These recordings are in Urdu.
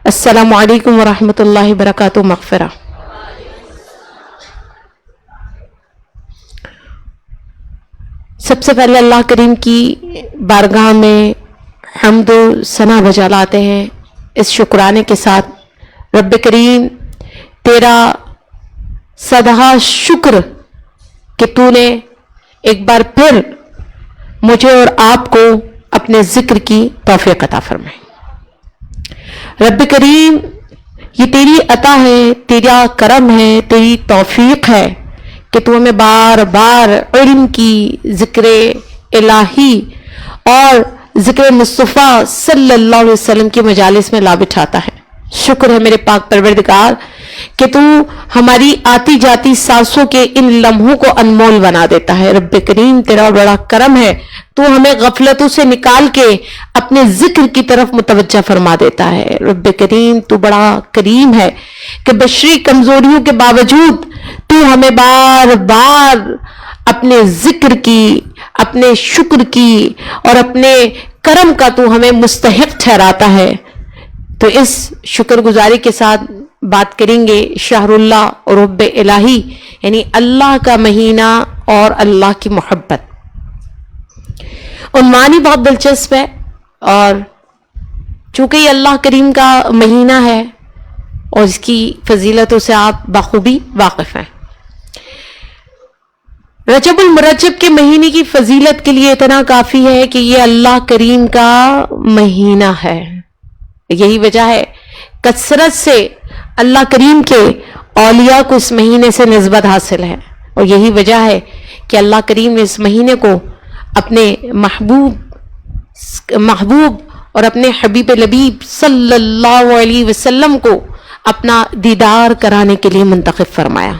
السلام علیکم ورحمۃ اللہ وبرکاتہ مغفرہ۔ سب سے پہلے اللہ کریم کی بارگاہ میں حمد و ثنا بجا لاتے ہیں اس شکرانے کے ساتھ۔ رب کریم تیرا صدہ شکر کہ تو نے ایک بار پھر مجھے اور آپ کو اپنے ذکر کی توفیق عطا فرمائے۔ رب کریم یہ تیری عطا ہے، تیرا کرم ہے، تیری توفیق ہے کہ تو ہمیں بار بار علم کی، ذکر الہی اور ذکر مصطفیٰ صلی اللہ علیہ وسلم کی مجالس میں لا بٹھاتا ہے۔ شکر ہے میرے پاک پروردگار کہ تو ہماری آتی جاتی سانسوں کے ان لمحوں کو انمول بنا دیتا ہے۔ رب کریم تیرا بڑا کرم ہے، تو ہمیں غفلتوں سے نکال کے اپنے ذکر کی طرف متوجہ فرما دیتا ہے۔ رب کریم تو بڑا کریم ہے کہ بشری کمزوریوں کے باوجود تو ہمیں بار بار اپنے ذکر کی، اپنے شکر کی اور اپنے کرم کا تو ہمیں مستحق ٹھہراتا ہے۔ تو اس شکر گزاری کے ساتھ بات کریں گے شہر اللہ اور رب الہی، یعنی اللہ کا مہینہ اور اللہ کی محبت۔ عنوان ہی بہت دلچسپ ہے، اور چونکہ یہ اللہ کریم کا مہینہ ہے اور اس کی فضیلتوں سے آپ بخوبی واقف ہیں۔ رجب المرجب کے مہینے کی فضیلت کے لیے اتنا کافی ہے کہ یہ اللہ کریم کا مہینہ ہے۔ یہی وجہ ہے کثرت سے اللہ کریم کے اولیاء کو اس مہینے سے نسبت حاصل ہے، اور یہی وجہ ہے کہ اللہ کریم نے اس مہینے کو اپنے محبوب اور اپنے حبیب لبیب صلی اللہ علیہ وسلم کو اپنا دیدار کرانے کے لیے منتخب فرمایا۔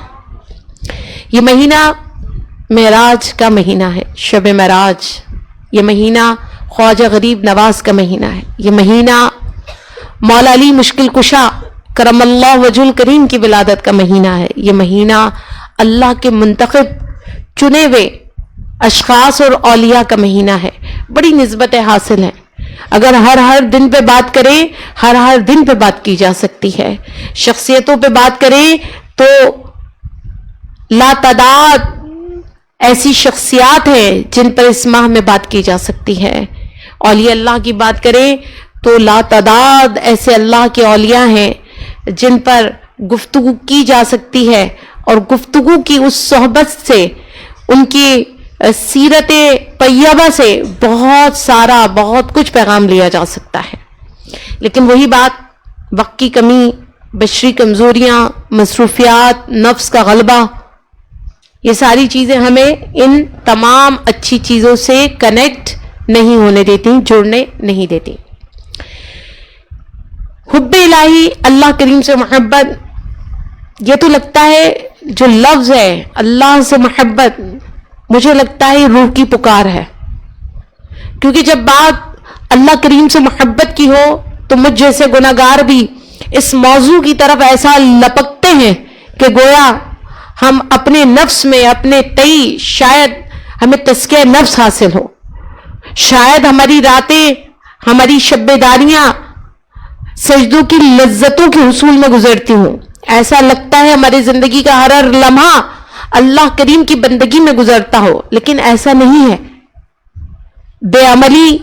یہ مہینہ معراج کا مہینہ ہے، شب معراج۔ یہ مہینہ خواجہ غریب نواز کا مہینہ ہے۔ یہ مہینہ مولا علی مشکل کشا کرم اللہ وجہ الکریم کی ولادت کا مہینہ ہے۔ یہ مہینہ اللہ کے منتخب چنے ہوئے اشخاص اور اولیاء کا مہینہ ہے۔ بڑی نسبتیں حاصل ہیں، اگر ہر دن پہ بات کریں، ہر دن پہ بات کی جا سکتی ہے۔ شخصیتوں پہ بات کریں تو لا تعداد ایسی شخصیات ہیں جن پر اس ماہ میں بات کی جا سکتی ہے۔ اولیاء اللہ کی بات کریں تو لا تعداد ایسے اللہ کے اولیاء ہیں جن پر گفتگو کی جا سکتی ہے، اور گفتگو کی اس صحبت سے، ان کی سیرت طیبہ سے بہت کچھ پیغام لیا جا سکتا ہے۔ لیکن وہی بات، وقت کی کمی، بشری کمزوریاں، مصروفیات، نفس کا غلبہ، یہ ساری چیزیں ہمیں ان تمام اچھی چیزوں سے کنیکٹ نہیں ہونے دیتی، جڑنے نہیں دیتی۔ حب الہی، اللہ کریم سے محبت، یہ تو لگتا ہے جو لفظ ہے اللہ سے محبت، مجھے لگتا ہے روح کی پکار ہے، کیونکہ جب بات اللہ کریم سے محبت کی ہو تو مجھ جیسے گناہگار بھی اس موضوع کی طرف ایسا لپکتے ہیں کہ گویا ہم اپنے نفس میں، اپنے تئی شاید ہمیں تزکیہ نفس حاصل ہو، شاید ہماری راتیں، ہماری شب داریاں سجدوں کی لذتوں کے حصول میں گزرتی ہوں۔ ایسا لگتا ہے ہماری زندگی کا ہر لمحہ اللہ کریم کی بندگی میں گزرتا ہو، لیکن ایسا نہیں ہے۔ بے عملی،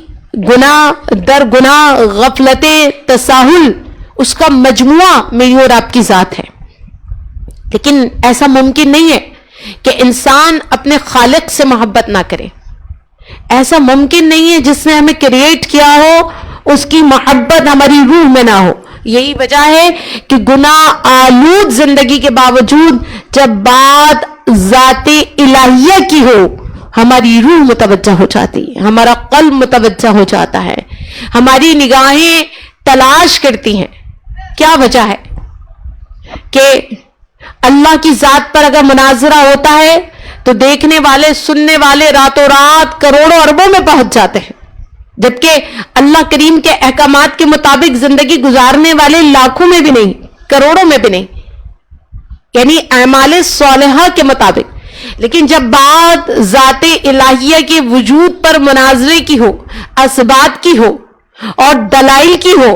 گناہ در گناہ، غفلتیں، تساہل، اس کا مجموعہ میری اور آپ کی ذات ہے۔ لیکن ایسا ممکن نہیں ہے کہ انسان اپنے خالق سے محبت نہ کرے۔ ایسا ممکن نہیں ہے جس نے ہمیں کریٹ کیا ہو اس کی محبت ہماری روح میں نہ ہو۔ یہی وجہ ہے کہ گناہ آلود زندگی کے باوجود جب بات ذات الہیہ کی ہو، ہماری روح متوجہ ہو جاتی ہے، ہمارا قلب متوجہ ہو جاتا ہے، ہماری نگاہیں تلاش کرتی ہیں۔ کیا وجہ ہے کہ اللہ کی ذات پر اگر مناظرہ ہوتا ہے تو دیکھنے والے، سننے والے راتوں رات کروڑوں اربوں میں پہنچ جاتے ہیں، جبکہ اللہ کریم کے احکامات کے مطابق زندگی گزارنے والے لاکھوں میں بھی نہیں، کروڑوں میں بھی نہیں، یعنی اعمال صالحہ کے مطابق۔ لیکن جب بات ذات الہیہ کے وجود پر مناظرے کی ہو، اسبات کی ہو اور دلائل کی ہو،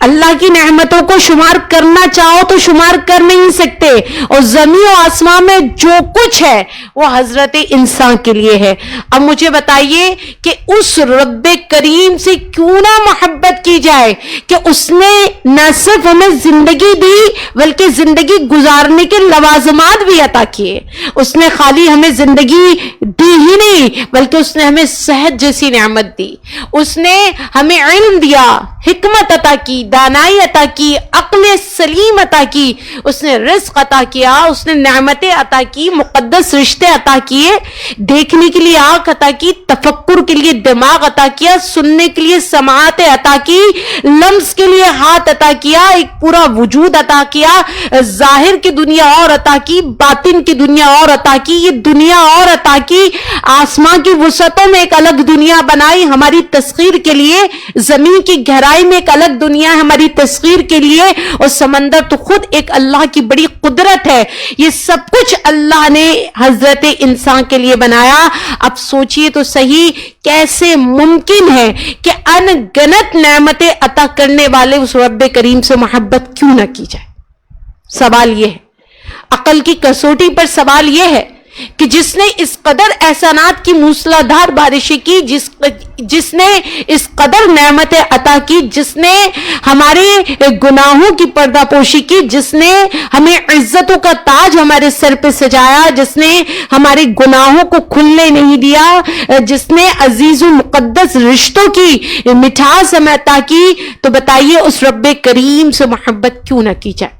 اللہ کی نعمتوں کو شمار کرنا چاہو تو شمار کر نہیں سکتے, اور زمین و آسمان میں جو کچھ ہے وہ حضرت انسان کے لیے ہے. اب مجھے بتائیے کہ اس رب کریم سے کیوں نہ محبت کی جائے کہ اس نے نہ صرف ہمیں زندگی دی بلکہ زندگی گزارنے کے لوازمات بھی عطا کیے. اس نے خالی ہمیں زندگی دی ہی نہیں بلکہ اس نے ہمیں صحت جیسی نعمت دی, اس نے ہمیں علم دیا, حکمت عطا کی, دانائی عطا کی, عقل سلیم عطا کی, اس نے رزق عطا کیا, اس نے نعمتیں عطا کی, مقدس رشتے عطا کیے, دیکھنے کے لیے آنکھ عطا کی, تفکر کے لیے دماغ عطا کیا, سننے کے لیے سماعت عطا کی, لمس کے لیے ہاتھ عطا کیا, ایک پورا وجود عطا کیا, ظاہر کی دنیا اور عطا کی, باطن کی دنیا اور عطا کی, یہ دنیا اور عطا کی, آسمان کی وسعتوں میں ایک الگ دنیا بنائی ہماری تسخیر کے لیے, زمین کی گہرائی میں ایک الگ دنیا ہماری تسخیر کے لیے, اور سمندر تو خود ایک اللہ کی بڑی قدرت ہے. یہ سب کچھ اللہ نے حضرت انسان کے لیے بنایا. اب سوچئے تو صحیح کیسے ممکن ہے کہ ان گنت نعمتیں عطا کرنے والے اس رب کریم سے محبت کیوں نہ کی جائے؟ سوال یہ ہے, عقل کی کسوٹی پر سوال یہ ہے کہ جس نے اس قدر احسانات کی موسلادھار بارشیں کی, جس نے اس قدر نعمتیں عطا کی, جس نے ہمارے گناہوں کی پردہ پوشی کی, جس نے ہمیں عزتوں کا تاج ہمارے سر پہ سجایا, جس نے ہمارے گناہوں کو کھلنے نہیں دیا, جس نے عزیز و مقدس رشتوں کی مٹھاس ہمیں عطا کی, تو بتائیے اس رب کریم سے محبت کیوں نہ کی جائے؟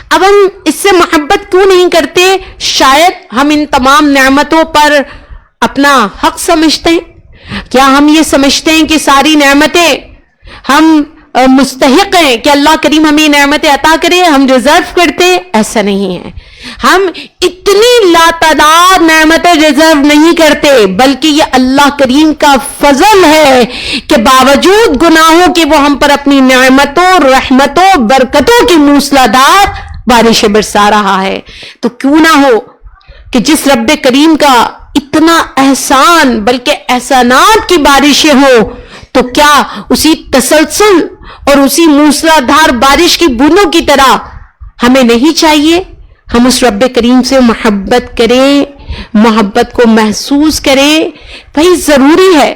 اب ہم اس سے محبت کیوں نہیں کرتے؟ شاید ہم ان تمام نعمتوں پر اپنا حق سمجھتے ہیں. کیا ہم یہ سمجھتے ہیں کہ ساری نعمتیں ہم مستحق ہیں کہ اللہ کریم ہمیں نعمتیں عطا کرے, ہم ڈیزرو کرتے ہیں؟ ایسا نہیں ہے. ہم اتنی لاتعداد نعمتیں ڈیزرو نہیں کرتے, بلکہ یہ اللہ کریم کا فضل ہے کہ باوجود گناہوں کے وہ ہم پر اپنی نعمتوں, رحمتوں, برکتوں کی موسلادھار بارشیں برسا رہا ہے. تو کیوں نہ ہو کہ جس رب کریم کا اتنا احسان بلکہ احسانات کی بارشیں ہو, تو کیا اسی تسلسل اور اسی موسلادھار بارش کی بوندوں کی طرح ہمیں نہیں چاہیے ہم اس رب کریم سے محبت کریں, محبت کو محسوس کریں؟ بھائی ضروری ہے,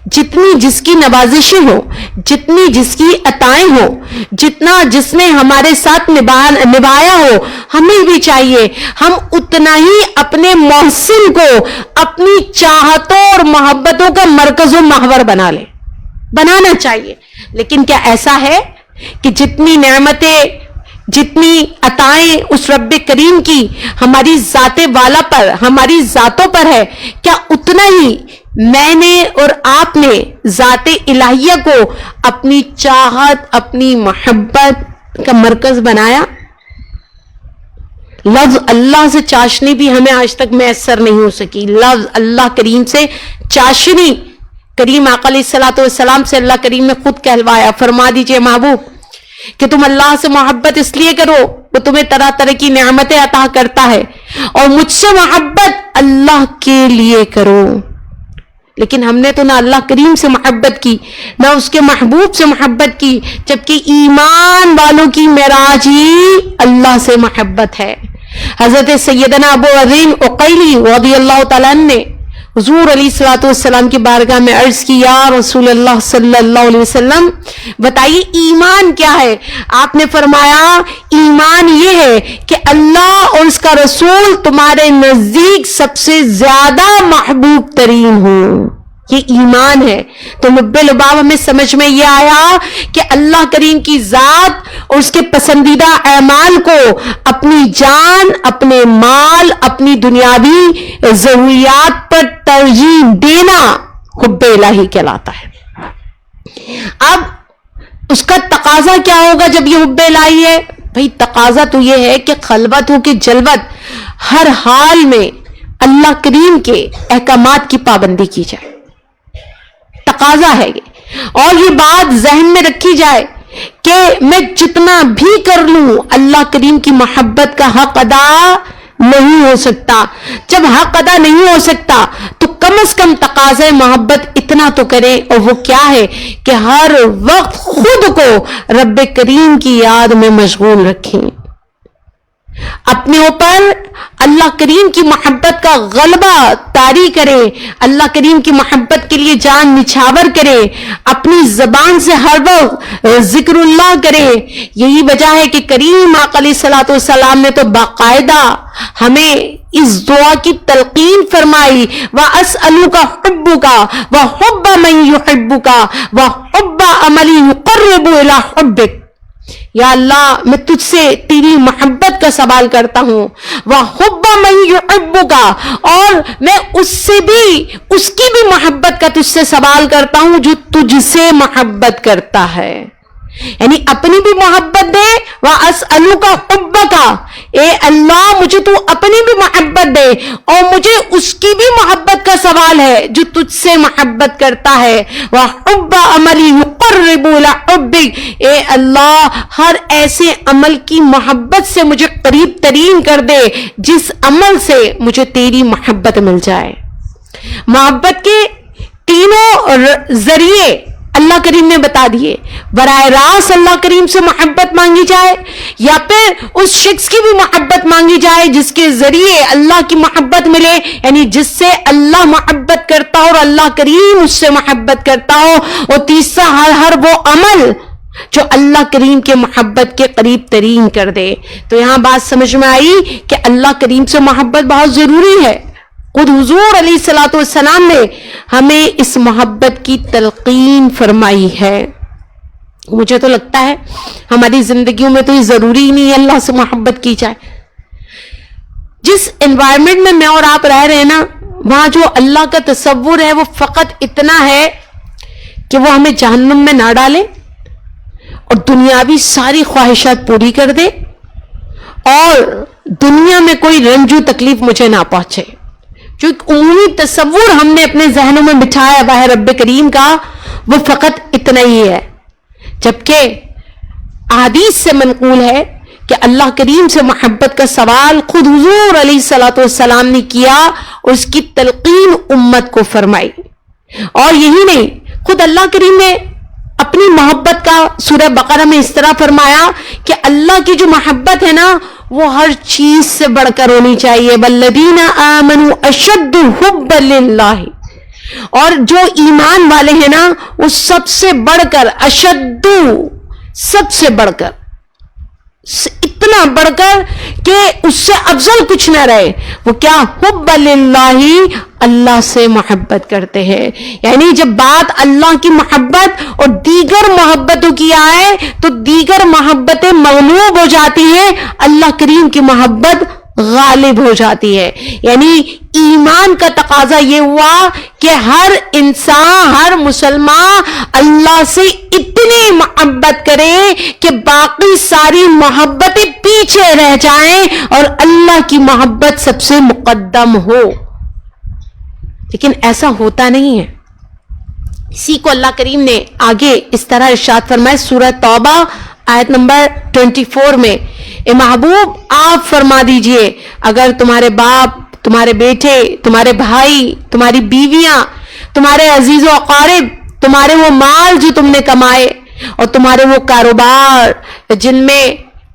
جتنی جس کی نوازشیں ہو, جتنی جس کی عطائیں ہو, جتنا جس نے ہمارے ساتھ نبھایا ہو, ہمیں بھی چاہیے ہم اتنا ہی اپنے محسن کو اپنی چاہتوں اور محبتوں کا مرکز و محور بنانا چاہیے. لیکن کیا ایسا ہے کہ جتنی نعمتیں, جتنی عطائیں اس رب کریم کی ہماری ذات والا پر, ہماری ذاتوں پر ہے, کیا اتنا ہی میں نے اور آپ نے ذات الہیہ کو اپنی چاہت, اپنی محبت کا مرکز بنایا؟ لفظ اللہ سے چاشنی بھی ہمیں آج تک میسر نہیں ہو سکی. لفظ اللہ کریم سے چاشنی کریم آقا علیہ الصلوۃ والسلام سے اللہ کریم نے خود کہلوایا, فرما دیجئے محبوب کہ تم اللہ سے محبت اس لیے کرو, وہ تمہیں طرح طرح کی نعمتیں عطا کرتا ہے, اور مجھ سے محبت اللہ کے لیے کرو. لیکن ہم نے تو نہ اللہ کریم سے محبت کی, نہ اس کے محبوب سے محبت کی, جبکہ ایمان والوں کی معراج ہی اللہ سے محبت ہے. حضرت سیدنا ابو عظیم عقیلی رضی اللہ تعالیٰ عنہ نے حضور علیہ الصلوۃ والسلام کی بارگاہ میں عرض کی, یا رسول اللہ صلی اللہ علیہ وسلم بتائیے ایمان کیا ہے؟ آپ نے فرمایا ایمان یہ ہے کہ اللہ اور اس کا رسول تمہارے نزدیک سب سے زیادہ محبوب ترین ہوں. یہ ایمان ہے. تو لب لباب ہمیں سمجھ میں یہ آیا کہ اللہ کریم کی ذات اور اس کے پسندیدہ اعمال کو اپنی جان, اپنے مال, اپنی دنیاوی ضروریات پر ترجیح دینا حب الہی کہلاتا ہے. اب اس کا تقاضا کیا ہوگا جب یہ حب الہی ہے؟ بھئی تقاضا تو یہ ہے کہ خلوت ہو کہ جلوت ہر حال میں اللہ کریم کے احکامات کی پابندی کی جائے. تقاضا ہے یہ, اور یہ بات ذہن میں رکھی جائے کہ میں جتنا بھی کر لوں اللہ کریم کی محبت کا حق ادا نہیں ہو سکتا. جب حق ادا نہیں ہو سکتا تو کم از کم تقاضۂ محبت اتنا تو کریں, اور وہ کیا ہے کہ ہر وقت خود کو رب کریم کی یاد میں مشغول رکھیں, اپنے اوپر اللہ کریم کی محبت کا غلبہ طاری کرے, اللہ کریم کی محبت کے لیے جان نچھاور کرے, اپنی زبان سے ہر وقت ذکر اللہ کرے. یہی وجہ ہے کہ کریم آقا علیہ الصلوۃ والسلام نے تو باقاعدہ ہمیں اس دعا کی تلقین فرمائی, وَأَسْأَلُكَ حُبُّكَ وَحُبَّ مَن يُحِبُّكَ وَحُبَّ عَمَلٍ يُقَرِّبُ إِلَىٰ حُبِّكَ. یا اللہ میں تجھ سے تیری محبت کا سوال کرتا ہوں, وَحُبَّ مَن يُحِبُّكَ, اور میں اس سے بھی, اس کی بھی محبت کا تجھ سے سوال کرتا ہوں جو تجھ سے محبت کرتا ہے. یعنی اپنی بھی محبت دے, وَأَسْأَلُكَ حُبَّكَ, اے اللہ مجھے تو اپنی بھی محبت دے, اور مجھے اس کی بھی محبت کا سوال ہے جو تجھ سے محبت کرتا ہے. وَحُبَّ عَمَلٍ يُقَرِّبُ إِلَىٰ حُبِّكَ, اے اللہ ہر ایسے عمل کی محبت سے مجھے قریب ترین کر دے جس عمل سے مجھے تیری محبت مل جائے. محبت کے تینوں ذریعے اللہ کریم نے بتا دیے. براہ راست اللہ کریم سے محبت مانگی جائے, یا پھر اس شخص کی بھی محبت مانگی جائے جس کے ذریعے اللہ کی محبت ملے, یعنی جس سے اللہ محبت کرتا ہو اور اللہ کریم اس سے محبت کرتا ہو. اور تیسرا ہر وہ عمل جو اللہ کریم کے محبت کے قریب ترین کر دے. تو یہاں بات سمجھ میں آئی کہ اللہ کریم سے محبت بہت ضروری ہے. خود حضور علیہ الصلوۃ والسلام نے ہمیں اس محبت کی تلقین فرمائی ہے. مجھے تو لگتا ہے ہماری زندگیوں میں تو یہ ضروری ہی نہیں ہے اللہ سے محبت کی جائے. جس انوائرمنٹ میں اور آپ رہ رہے ہیں نا, وہاں جو اللہ کا تصور ہے وہ فقط اتنا ہے کہ وہ ہمیں جہنم میں نہ ڈالے اور دنیاوی ساری خواہشات پوری کر دے, اور دنیا میں کوئی رنج و تکلیف مجھے نہ پہنچے. جو ایک عمومی تصور ہم نے اپنے ذہنوں میں بٹھایا ہوا ہے رب کریم کا, وہ فقط اتنا ہی ہے. جبکہ احادیث سے منقول ہے کہ اللہ کریم سے محبت کا سوال خود حضور علیہ الصلوۃ والسلام نے کیا اور اس کی تلقین امت کو فرمائی. اور یہی نہیں, خود اللہ کریم نے اپنی محبت کا سورہ بقرہ میں اس طرح فرمایا کہ اللہ کی جو محبت ہے نا وہ ہر چیز سے بڑھ کر ہونی چاہیے. والذین آمنوا اشد حبا للہ, اور جو ایمان والے ہیں نا وہ سب سے بڑھ کر, اشد سب سے بڑھ کر, اتنا بڑھ کر کہ اس سے افضل کچھ نہ رہے, وہ کیا, حب للہ, اللہ سے محبت کرتے ہیں. یعنی جب بات اللہ کی محبت اور دیگر محبتوں کی آئے تو دیگر محبتیں مغلوب ہو جاتی ہیں, اللہ کریم کی محبت غالب ہو جاتی ہے. یعنی ایمان کا تقاضا یہ ہوا کہ ہر انسان, ہر مسلمان اللہ سے اتنی محبت کرے کہ باقی ساری محبتیں پیچھے رہ جائیں اور اللہ کی محبت سب سے مقدم ہو. لیکن ایسا ہوتا نہیں ہے. اسی کو اللہ کریم نے آگے اس طرح ارشاد فرمایا سورہ توبہ آیت نمبر 24 میں, اے محبوب آپ فرما دیجئے اگر تمہارے باپ, تمہارے بیٹے, تمہارے بھائی, تمہاری بیویاں, تمہارے عزیز و اقارب, تمہارے وہ مال جو تم نے کمائے اور تمہارے وہ کاروبار جن میں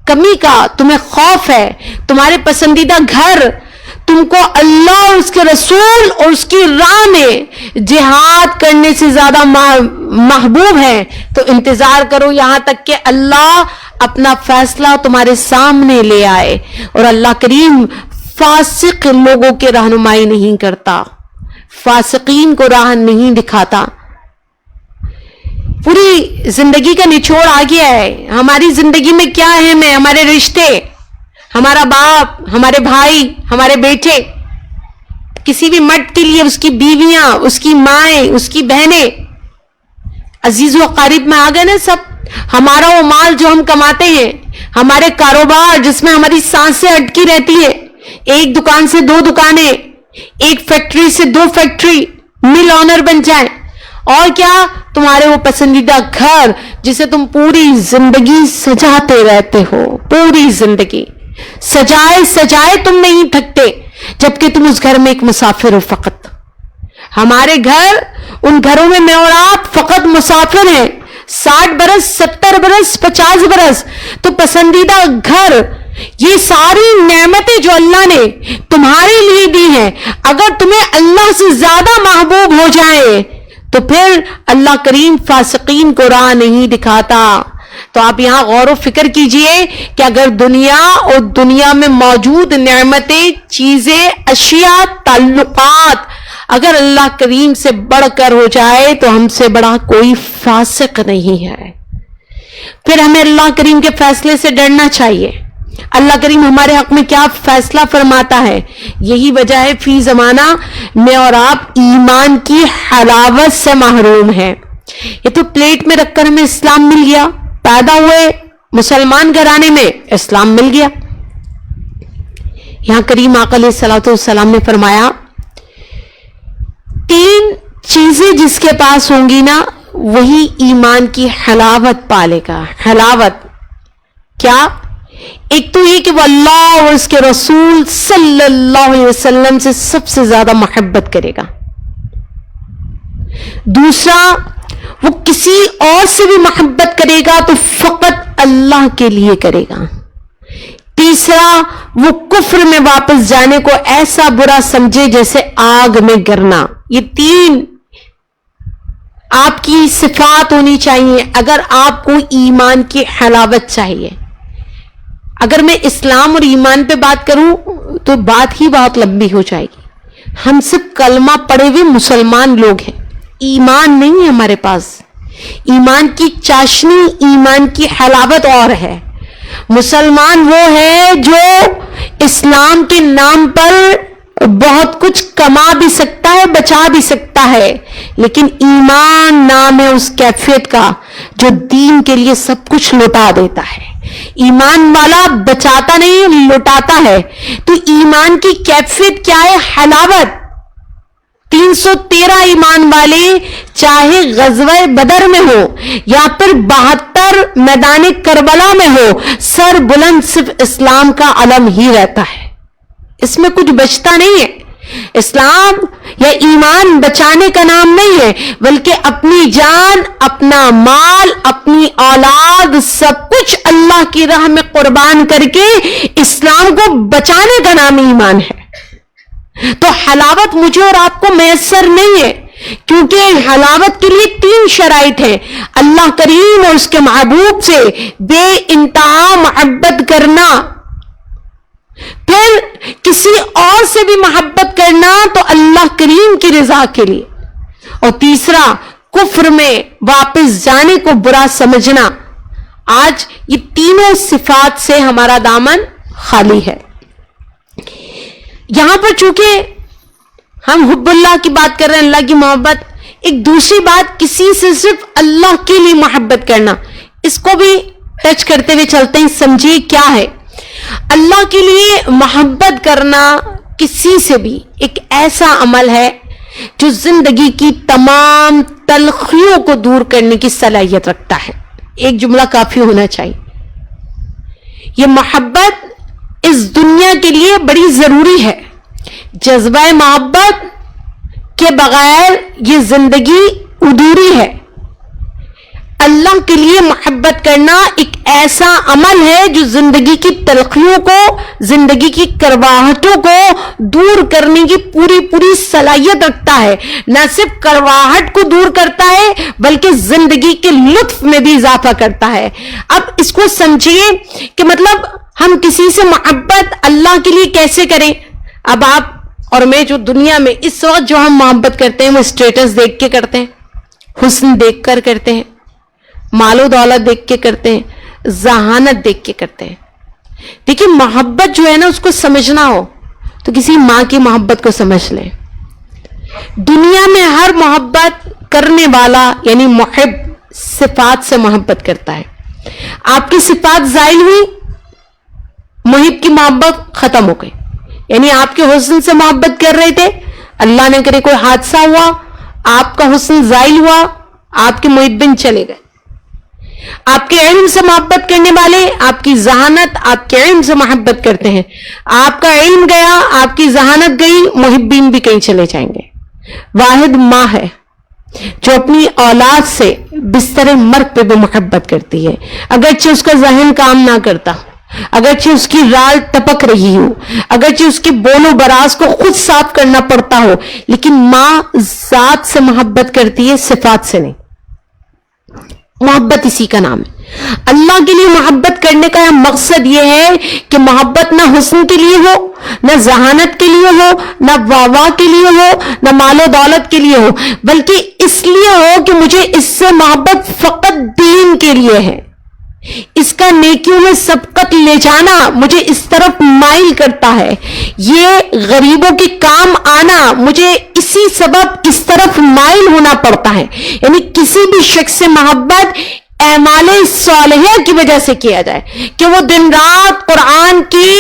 کمی کا تمہیں خوف ہے, تمہارے پسندیدہ گھر تم کو اللہ اور اس کے رسول اور اس کی راہ میں جہاد کرنے سے زیادہ محبوب ہے, تو انتظار کرو یہاں تک کہ اللہ اپنا فیصلہ تمہارے سامنے لے آئے. اور اللہ کریم فاسق لوگوں کے رہنمائی نہیں کرتا, فاسقین کو راہ نہیں دکھاتا. پوری زندگی کا نچوڑ آ گیا ہے. ہماری زندگی میں کیا اہم ہے؟ ہمارے رشتے, ہمارا باپ, ہمارے بھائی, ہمارے بیٹے. کسی بھی مرد کے لیے اس کی بیویاں, اس کی مائیں, اس کی بہنیں, عزیز و اقارب میں آ گئے نا سب. ہمارا وہ مال جو ہم کماتے ہیں, ہمارے کاروبار جس میں ہماری سانسیں اٹکی رہتی ہیں, ایک دکان سے 2 دکانیں, ایک فیکٹری سے 2 فیکٹری, مل آنر بن جائیں. اور کیا, تمہارے وہ پسندیدہ گھر جسے تم پوری زندگی سجاتے رہتے ہو, پوری زندگی. سجائے سجائے تم نہیں تھکتے جبکہ تم اس گھر میں ایک مسافر ہو فقط. ہمارے گھر ان گھروں میں اور آپ فقط مسافر ہیں. 60 برس 70 برس 50 برس تو پسندیدہ گھر، یہ ساری نعمتیں جو اللہ نے تمہارے لیے دی ہیں، اگر تمہیں اللہ سے زیادہ محبوب ہو جائے تو پھر اللہ کریم فاسقین کو راہ نہیں دکھاتا. تو آپ یہاں غور و فکر کیجئے کہ اگر دنیا اور دنیا میں موجود نعمتیں، چیزیں، اشیاء، تعلقات اگر اللہ کریم سے بڑھ کر ہو جائے تو ہم سے بڑا کوئی فاسق نہیں ہے. پھر ہمیں اللہ کریم کے فیصلے سے ڈرنا چاہیے. اللہ کریم ہمارے حق میں کیا فیصلہ فرماتا ہے. یہی وجہ ہے فی زمانہ میں اور آپ ایمان کی حلاوت سے محروم ہیں. یہ تو پلیٹ میں رکھ کر ہمیں اسلام مل گیا، پیدا ہوئے مسلمان گھرانے میں اسلام مل گیا. یہاں کریم آقا علیہ الصلوۃ والسلام نے فرمایا 3 چیزیں جس کے پاس ہوں گی نا وہی ایمان کی حلاوت پالے گا. حلاوت کیا؟ ایک تو یہ کہ وہ اللہ اور اس کے رسول صلی اللہ علیہ وسلم سے سب سے زیادہ محبت کرے گا. دوسرا، وہ کسی اور سے بھی محبت کرے گا تو فقط اللہ کے لیے کرے گا. تیسرا، وہ کفر میں واپس جانے کو ایسا برا سمجھے جیسے آگ میں گرنا. یہ 3 آپ کی صفات ہونی چاہیے اگر آپ کو ایمان کی حلاوت چاہیے. اگر میں اسلام اور ایمان پہ بات کروں تو بات ہی بہت لمبی ہو جائے گی. ہم سب کلمہ پڑھے ہوئے مسلمان لوگ ہیں، ایمان نہیں ہے ہمارے پاس. ایمان کی چاشنی، ایمان کی حلاوت اور ہے. مسلمان وہ ہے جو اسلام کے نام پر بہت کچھ کما بھی سکتا ہے، بچا بھی سکتا ہے، لیکن ایمان نام ہے اس کیفیت کا جو دین کے لیے سب کچھ لٹا دیتا ہے. ایمان والا بچاتا نہیں، لٹاتا ہے. تو ایمان کی کیفیت کیا ہے؟ حلاوت. 313 ایمان والے چاہے غزوہ بدر میں ہو یا پھر 72 میدان کربلا میں ہو، سر بلند صرف اسلام کا علم ہی رہتا ہے. اس میں کچھ بچتا نہیں ہے. اسلام یا ایمان بچانے کا نام نہیں ہے، بلکہ اپنی جان، اپنا مال، اپنی اولاد، سب کچھ اللہ کی راہ میں قربان کر کے اسلام کو بچانے کا نام ایمان ہے. تو حلاوت مجھے اور آپ کو میسر نہیں ہے، کیونکہ حلاوت کے لیے 3 شرائط ہیں. اللہ کریم اور اس کے محبوب سے بے انتہا محبت کرنا، پھر کسی اور سے بھی محبت کرنا تو اللہ کریم کی رضا کے لیے، اور تیسرا کفر میں واپس جانے کو برا سمجھنا. آج یہ تینوں صفات سے ہمارا دامن خالی ہے. یہاں پر چونکہ ہم حب اللہ کی بات کر رہے ہیں، اللہ کی محبت، ایک دوسری بات کسی سے صرف اللہ کے لیے محبت کرنا، اس کو بھی ٹچ کرتے ہوئے چلتے ہیں. سمجھیے کیا ہے اللہ کے لیے محبت کرنا. کسی سے بھی ایک ایسا عمل ہے جو زندگی کی تمام تلخیوں کو دور کرنے کی صلاحیت رکھتا ہے. ایک جملہ کافی ہونا چاہیے. یہ محبت اس دنیا کے لیے بڑی ضروری ہے. جذبہ محبت کے بغیر یہ زندگی ادھوری ہے. اللہ کے لیے محبت کرنا ایک ایسا عمل ہے جو زندگی کی تلخیوں کو، زندگی کی کرواہٹوں کو دور کرنے کی پوری صلاحیت رکھتا ہے. نہ صرف کرواہٹ کو دور کرتا ہے بلکہ زندگی کے لطف میں بھی اضافہ کرتا ہے. اب اس کو سمجھیے کہ مطلب ہم کسی سے محبت اللہ کے لیے کیسے کریں. اب آپ اور میں جو دنیا میں اس وقت جو ہم محبت کرتے ہیں وہ اسٹیٹس دیکھ کے کرتے ہیں، حسن دیکھ کر کرتے ہیں، مال و دولت دیکھ کے کرتے ہیں، ذہانت دیکھ کے کرتے ہیں. دیکھیں محبت جو ہے نا اس کو سمجھنا ہو تو کسی ماں کی محبت کو سمجھ لیں. دنیا میں ہر محبت کرنے والا یعنی محب صفات سے محبت کرتا ہے. آپ کی صفات زائل ہوئی، محب کی محبت ختم ہو گئی. یعنی آپ کے حسن سے محبت کر رہے تھے، اللہ نے کرے کوئی حادثہ ہوا، آپ کا حسن زائل ہوا، آپ کے محبین چلے گئے. آپ کے علم سے محبت کرنے والے آپ کی ذہانت آپ کے علم سے محبت کرتے ہیں. آپ کا علم گیا, آپ کی ذہانت گئی, محبین بھی کہیں چلے جائیں گے. واحد ماں ہے جو اپنی اولاد سے بستر مرگ پہ بھی محبت کرتی ہے, اگرچہ اس کا ذہن کام نہ کرتا, اگرچہ اس کی رال ٹپک رہی ہو, اگرچہ اس کے بول و براز کو خود صاف کرنا پڑتا ہو, لیکن ماں ذات سے محبت کرتی ہے, صفات سے نہیں. محبت اسی کا نام ہے. اللہ کے لیے محبت کرنے کا مقصد یہ ہے کہ محبت نہ حسن کے لیے ہو, نہ ذہانت کے لیے ہو, نہ واہ کے لیے ہو, نہ مال و دولت کے لیے ہو, بلکہ اس لیے ہو کہ مجھے اس سے محبت فقط دین کے لیے ہے. اس کا نیکیوں میں سبقت لے جانا مجھے اس طرف مائل کرتا ہے. یہ غریبوں کے کام آنا مجھے اسی سبب اس طرف مائل ہونا پڑتا ہے. یعنی کسی بھی شخص سے محبت اعمال صالحہ کی وجہ سے کیا جائے کہ وہ دن رات قرآن کی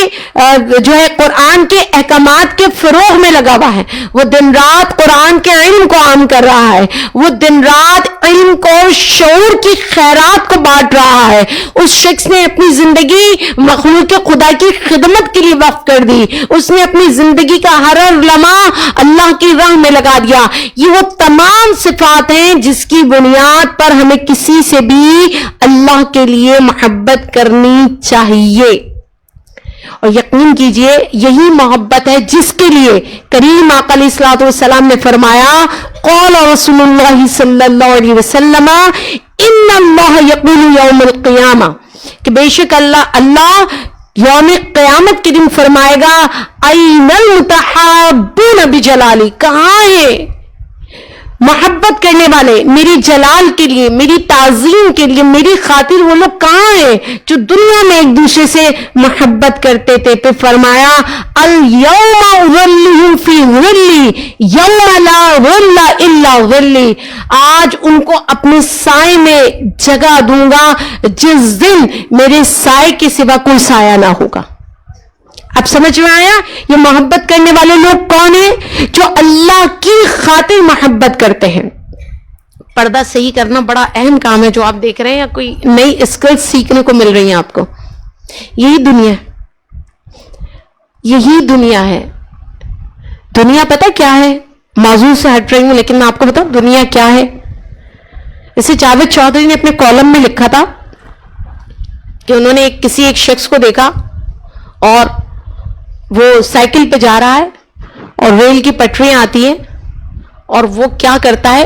قرآن کے احکامات کے فروغ میں لگا ہوا ہے, وہ دن رات قرآن کے علم کو عام کر رہا ہے, وہ دن رات علم کو شعور کی خیرات کو بانٹ رہا ہے. اس شخص نے اپنی زندگی مخلوق خدا کی خدمت کے لیے وقف کر دی, اس نے اپنی زندگی کا ہر لمحہ اللہ کی راہ میں لگا دیا. یہ وہ تمام صفات ہیں جس کی بنیاد پر ہمیں کسی سے بھی اللہ کے لیے محبت کرنی چاہیے. اور یقین کیجئے یہی محبت ہے جس کے لیے کریم آقا علیہ الصلوۃ والسلام نے فرمایا, قال رسول اللہ صلی اللہ علیہ وسلم ان اللہ یقول یوم القیامہ, کہ بے شک اللہ یوم قیامت کے دن فرمائے گا, این المتحابون بجلالی, کہاں ہے محبت کرنے والے میری جلال کے لیے, میری تعظیم کے لیے, میری خاطر, وہ لوگ کہاں ہیں جو دنیا میں ایک دوسرے سے محبت کرتے تھے. پھر فرمایا الیوم اظلہم فی ظلی یوم لا ظل الا ظلی, آج ان کو اپنے سائے میں جگہ دوں گا جس دن میرے سائے کے سوا کوئی سایہ نہ ہوگا. اب سمجھ میں آیا یہ محبت کرنے والے لوگ کون ہیں؟ جو اللہ کی خاطر محبت کرتے ہیں. پردہ صحیح کرنا بڑا اہم کام ہے جو آپ دیکھ رہے ہیں, یا کوئی نئی اسکل سیکھنے کو مل رہی ہیں آپ کو. یہی دنیا ہے. دنیا پتہ کیا ہے؟ موضوع سے ہٹ رہی ہوں لیکن میں آپ کو بتاؤں دنیا کیا ہے. اسے جاوید چودھری نے اپنے کالم میں لکھا تھا کہ انہوں نے کسی ایک شخص کو دیکھا اور وہ سائیکل پہ جا رہا ہے اور ریل کی پٹریاں آتی ہیں اور وہ کیا کرتا ہے,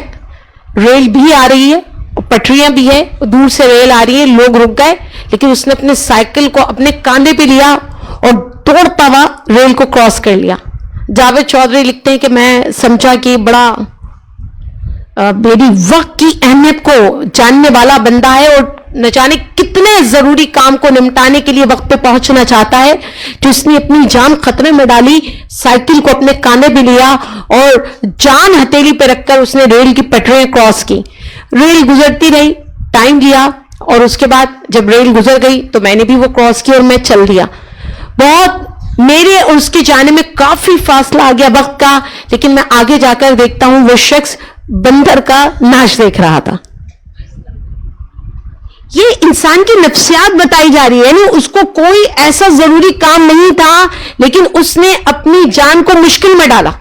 ریل بھی آ رہی ہے اور پٹریاں بھی ہے, دور سے ریل آ رہی ہے, لوگ رک گئے, لیکن اس نے اپنے سائیکل کو اپنے کاندھے پہ لیا اور دوڑتا ہوا ریل کو کراس کر لیا. جاوید چودھری لکھتے ہیں کہ میں سمجھا کہ بڑا میری وقت کی اہمیت کو جاننے والا بندہ ہے اور نہ جانے کتنے ضروری کام کو نمٹانے کے لیے وقت پہ پہنچنا چاہتا ہے, جو اس نے اپنی جان خطرے میں ڈالی, سائیکل کو اپنے کاندھے پہ لیا اور جان ہتھیلی پہ رکھ کر اس نے ریل کی پٹریاں کراس کی. ریل گزرتی رہی, ٹائم لیا, اور اس کے بعد جب ریل گزر گئی تو میں نے بھی وہ کراس کی اور میں چل دیا. بہت میرے اور اس کے جانے میں کافی فاصلہ آ گیا وقت کا, لیکن میں آگے جا کر دیکھتا ہوں وہ شخص بندر کا ناچ دیکھ رہا تھا. یہ انسان کی نفسیات بتائی جا رہی ہے. یعنی اس کو کوئی ایسا ضروری کام نہیں تھا لیکن اس نے اپنی جان کو مشکل میں ڈالا.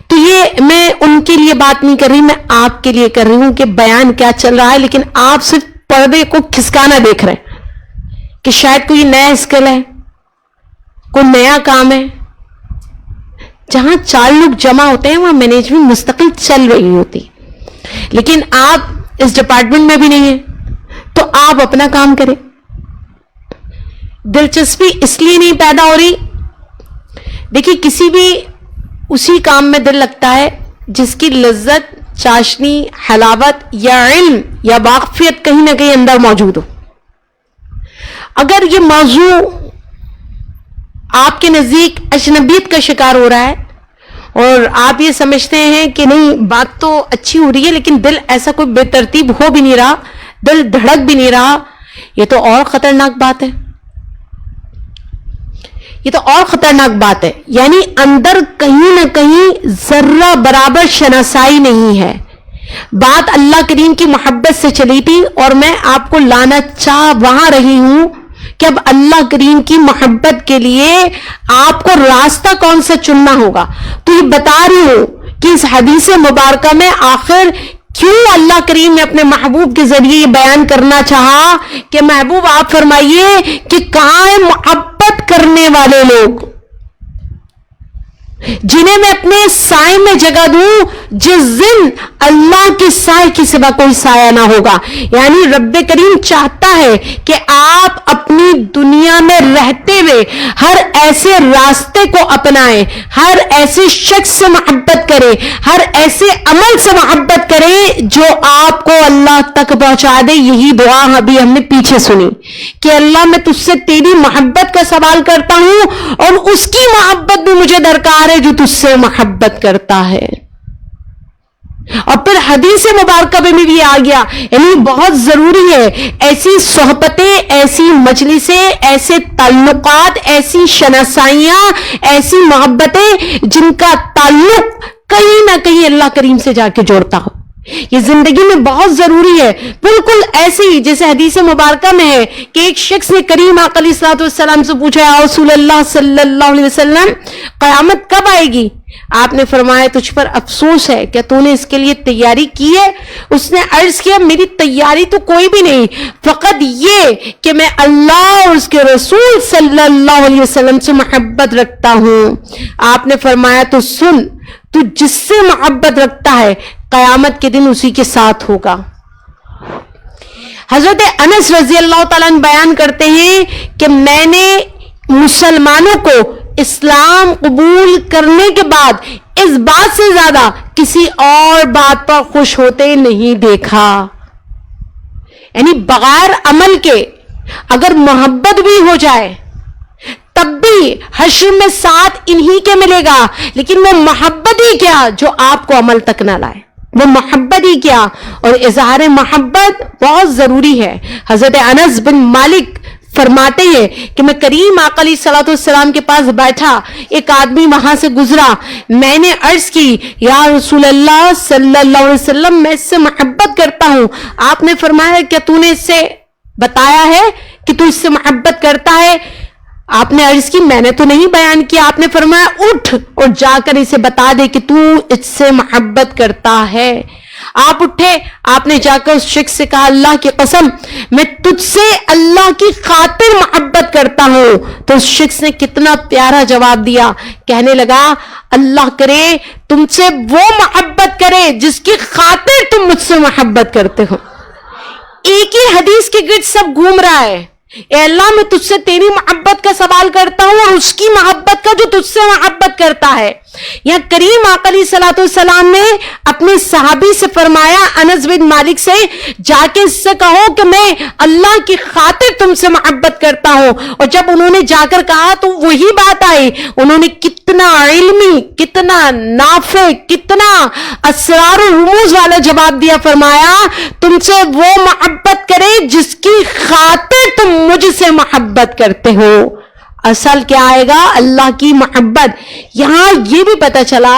تو یہ میں ان کے لیے بات نہیں کر رہی, میں آپ کے لیے کر رہی ہوں کہ بیان کیا چل رہا ہے, لیکن آپ صرف پردے کو کھسکانا دیکھ رہے ہیں کہ شاید کوئی نیا اسکل ہے, کوئی نیا کام ہے. جہاں 4 لوگ جمع ہوتے ہیں وہاں مینجمنٹ مستقل چل رہی ہوتی, لیکن آپ اس ڈپارٹمنٹ میں بھی نہیں ہیں تو آپ اپنا کام کریں. دلچسپی اس لیے نہیں پیدا ہو رہی, دیکھیے کسی بھی اسی کام میں دل لگتا ہے جس کی لذت, چاشنی, حلاوت یا علم یا واقفیت کہیں نہ کہیں اندر موجود ہو. اگر یہ موضوع آپ کے نزدیک اجنبیت کا شکار ہو رہا ہے اور آپ یہ سمجھتے ہیں کہ نہیں بات تو اچھی ہو رہی ہے لیکن دل ایسا کوئی بے ترتیب ہو بھی نہیں رہا, دل دھڑک بھی نہیں رہا, یہ تو اور خطرناک بات ہے. یہ تو اور خطرناک بات ہے. یعنی اندر کہیں نہ کہیں ذرہ برابر شناسائی نہیں ہے. بات اللہ کریم کی محبت سے چلی تھی اور میں آپ کو لانا چاہ وہاں رہی ہوں کہ اب اللہ کریم کی محبت کے لیے آپ کو راستہ کون سا چننا ہوگا. تو یہ بتا رہی ہوں کہ اس حدیث مبارکہ میں آخر کیوں اللہ کریم نے اپنے محبوب کے ذریعے یہ بیان کرنا چاہا کہ محبوب آپ فرمائیے کہ کہاں ہے محبت کرنے والے لوگ جنہیں میں اپنے سائے میں جگہ دوں جس دن اللہ کے سائے کے سوا کوئی سایہ نہ ہوگا. یعنی رب کریم چاہتا ہے کہ آپ اپنی دنیا میں رہتے ہوئے ہر ایسے راستے کو اپنائیں, ہر ایسے شخص سے محبت کریں, ہر ایسے عمل سے محبت کریں جو آپ کو اللہ تک پہنچا دے. یہی دعا ابھی ہم نے پیچھے سنی کہ اللہ میں تجھ سے تیری محبت کا سوال کرتا ہوں اور اس کی محبت بھی مجھے درکار ہے جو تجھ سے محبت کرتا ہے. اور پھر حدیث مبارکہ میں بھی یہ آ گیا, یعنی بہت ضروری ہے ایسی صحبتیں, ایسی مجلسیں, ایسے تعلقات, ایسی شناسائیاں, ایسی محبتیں جن کا تعلق کہیں نہ کہیں اللہ کریم سے جا کے جوڑتا ہو. یہ زندگی میں بہت ضروری ہے. بالکل ایسے ہی جیسے حدیث مبارکہ میں ہے کہ ایک شخص نے کریم آقا علیہ الصلوۃ والسلام سے پوچھا, یا رسول اللہ صلی اللہ علیہ وسلم قیامت کب آئے گی؟ آپ نے فرمایا تجھ پر افسوس ہے, کیا تو نے اس کے لیے تیاری کی ہے؟ اس نے عرض کیا میری تیاری تو کوئی بھی نہیں, فقط یہ کہ میں اللہ اور اس کے رسول صلی اللہ علیہ وسلم سے محبت رکھتا ہوں. آپ نے فرمایا تو سن, تو جس سے محبت رکھتا ہے قیامت کے دن اسی کے ساتھ ہوگا. حضرت انس رضی اللہ تعالیٰ عنہ بیان کرتے ہیں کہ میں نے مسلمانوں کو اسلام قبول کرنے کے بعد اس بات سے زیادہ کسی اور بات پر خوش ہوتے نہیں دیکھا. یعنی بغیر عمل کے اگر محبت بھی ہو جائے تب بھی حشر میں ساتھ انہی کے ملے گا, لیکن وہ محبت ہی کیا جو آپ کو عمل تک نہ لائے, وہ محبت ہی کیا. اور اظہار محبت بہت ضروری ہے. حضرت انس بن مالک فرماتے ہیں کہ میں کریم آقا علیہ الصلوۃ والسلام کے پاس بیٹھا, ایک آدمی وہاں سے گزرا, میں نے عرض کی یا رسول اللہ صلی اللہ علیہ وسلم میں اس سے محبت کرتا ہوں. آپ نے فرمایا کیا تو نے اس سے بتایا ہے کہ تو اس سے محبت کرتا ہے؟ آپ نے عرض کی میں نے تو نہیں بیان کیا. آپ نے فرمایا اٹھ اور جا کر اسے بتا دے کہ تو اس سے محبت کرتا ہے. آپ اٹھے, آپ نے جا کر اس شخص سے کہا اللہ کی قسم میں تجھ سے اللہ کی خاطر محبت کرتا ہوں. تو اس شخص نے کتنا پیارا جواب دیا, کہنے لگا اللہ کرے تم سے وہ محبت کرے جس کی خاطر تم مجھ سے محبت کرتے ہو. ایک ہی حدیث کے گرد سب گھوم رہا ہے, اے اللہ میں تجھ سے تیری محبت کا سوال کرتا ہوں اور اس کی محبت کا جو تجھ سے محبت کرتا ہے. یا کریم آقا علیہ الصلوۃ والسلام نے اپنے صحابی سے فرمایا انس بن مالک سے, جا کے اس سے کہو کہ میں اللہ کی خاطر تم سے محبت کرتا ہوں. اور جب انہوں نے جا کر کہا تو وہی بات آئی, انہوں نے کتنا علمی, کتنا نافع, کتنا اسرار و رموز والا جواب دیا. فرمایا تم سے وہ محبت کرے جس کی خاطر تم مجھ سے محبت کرتے ہو. اصل کیا آئے گا؟ اللہ کی محبت. یہاں یہ بھی پتہ چلا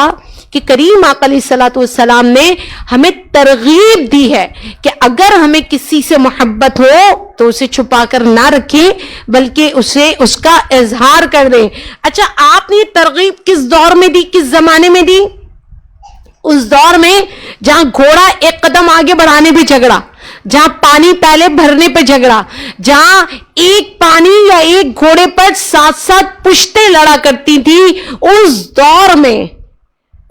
کہ کریم آقا علیہ الصلوۃ والسلام نے ہمیں ترغیب دی ہے کہ اگر ہمیں کسی سے محبت ہو تو اسے چھپا کر نہ رکھیں بلکہ اسے اس کا اظہار کر دیں. اچھا آپ نے یہ ترغیب کس دور میں دی, کس زمانے میں دی؟ اس دور میں جہاں گھوڑا ایک قدم آگے بڑھانے بھی جھگڑا, جہاں پانی پہلے بھرنے پہ جھگڑا, جہاں ایک پانی یا ایک گھوڑے پر 7 پشتیں لڑا کرتی تھی, اس دور میں,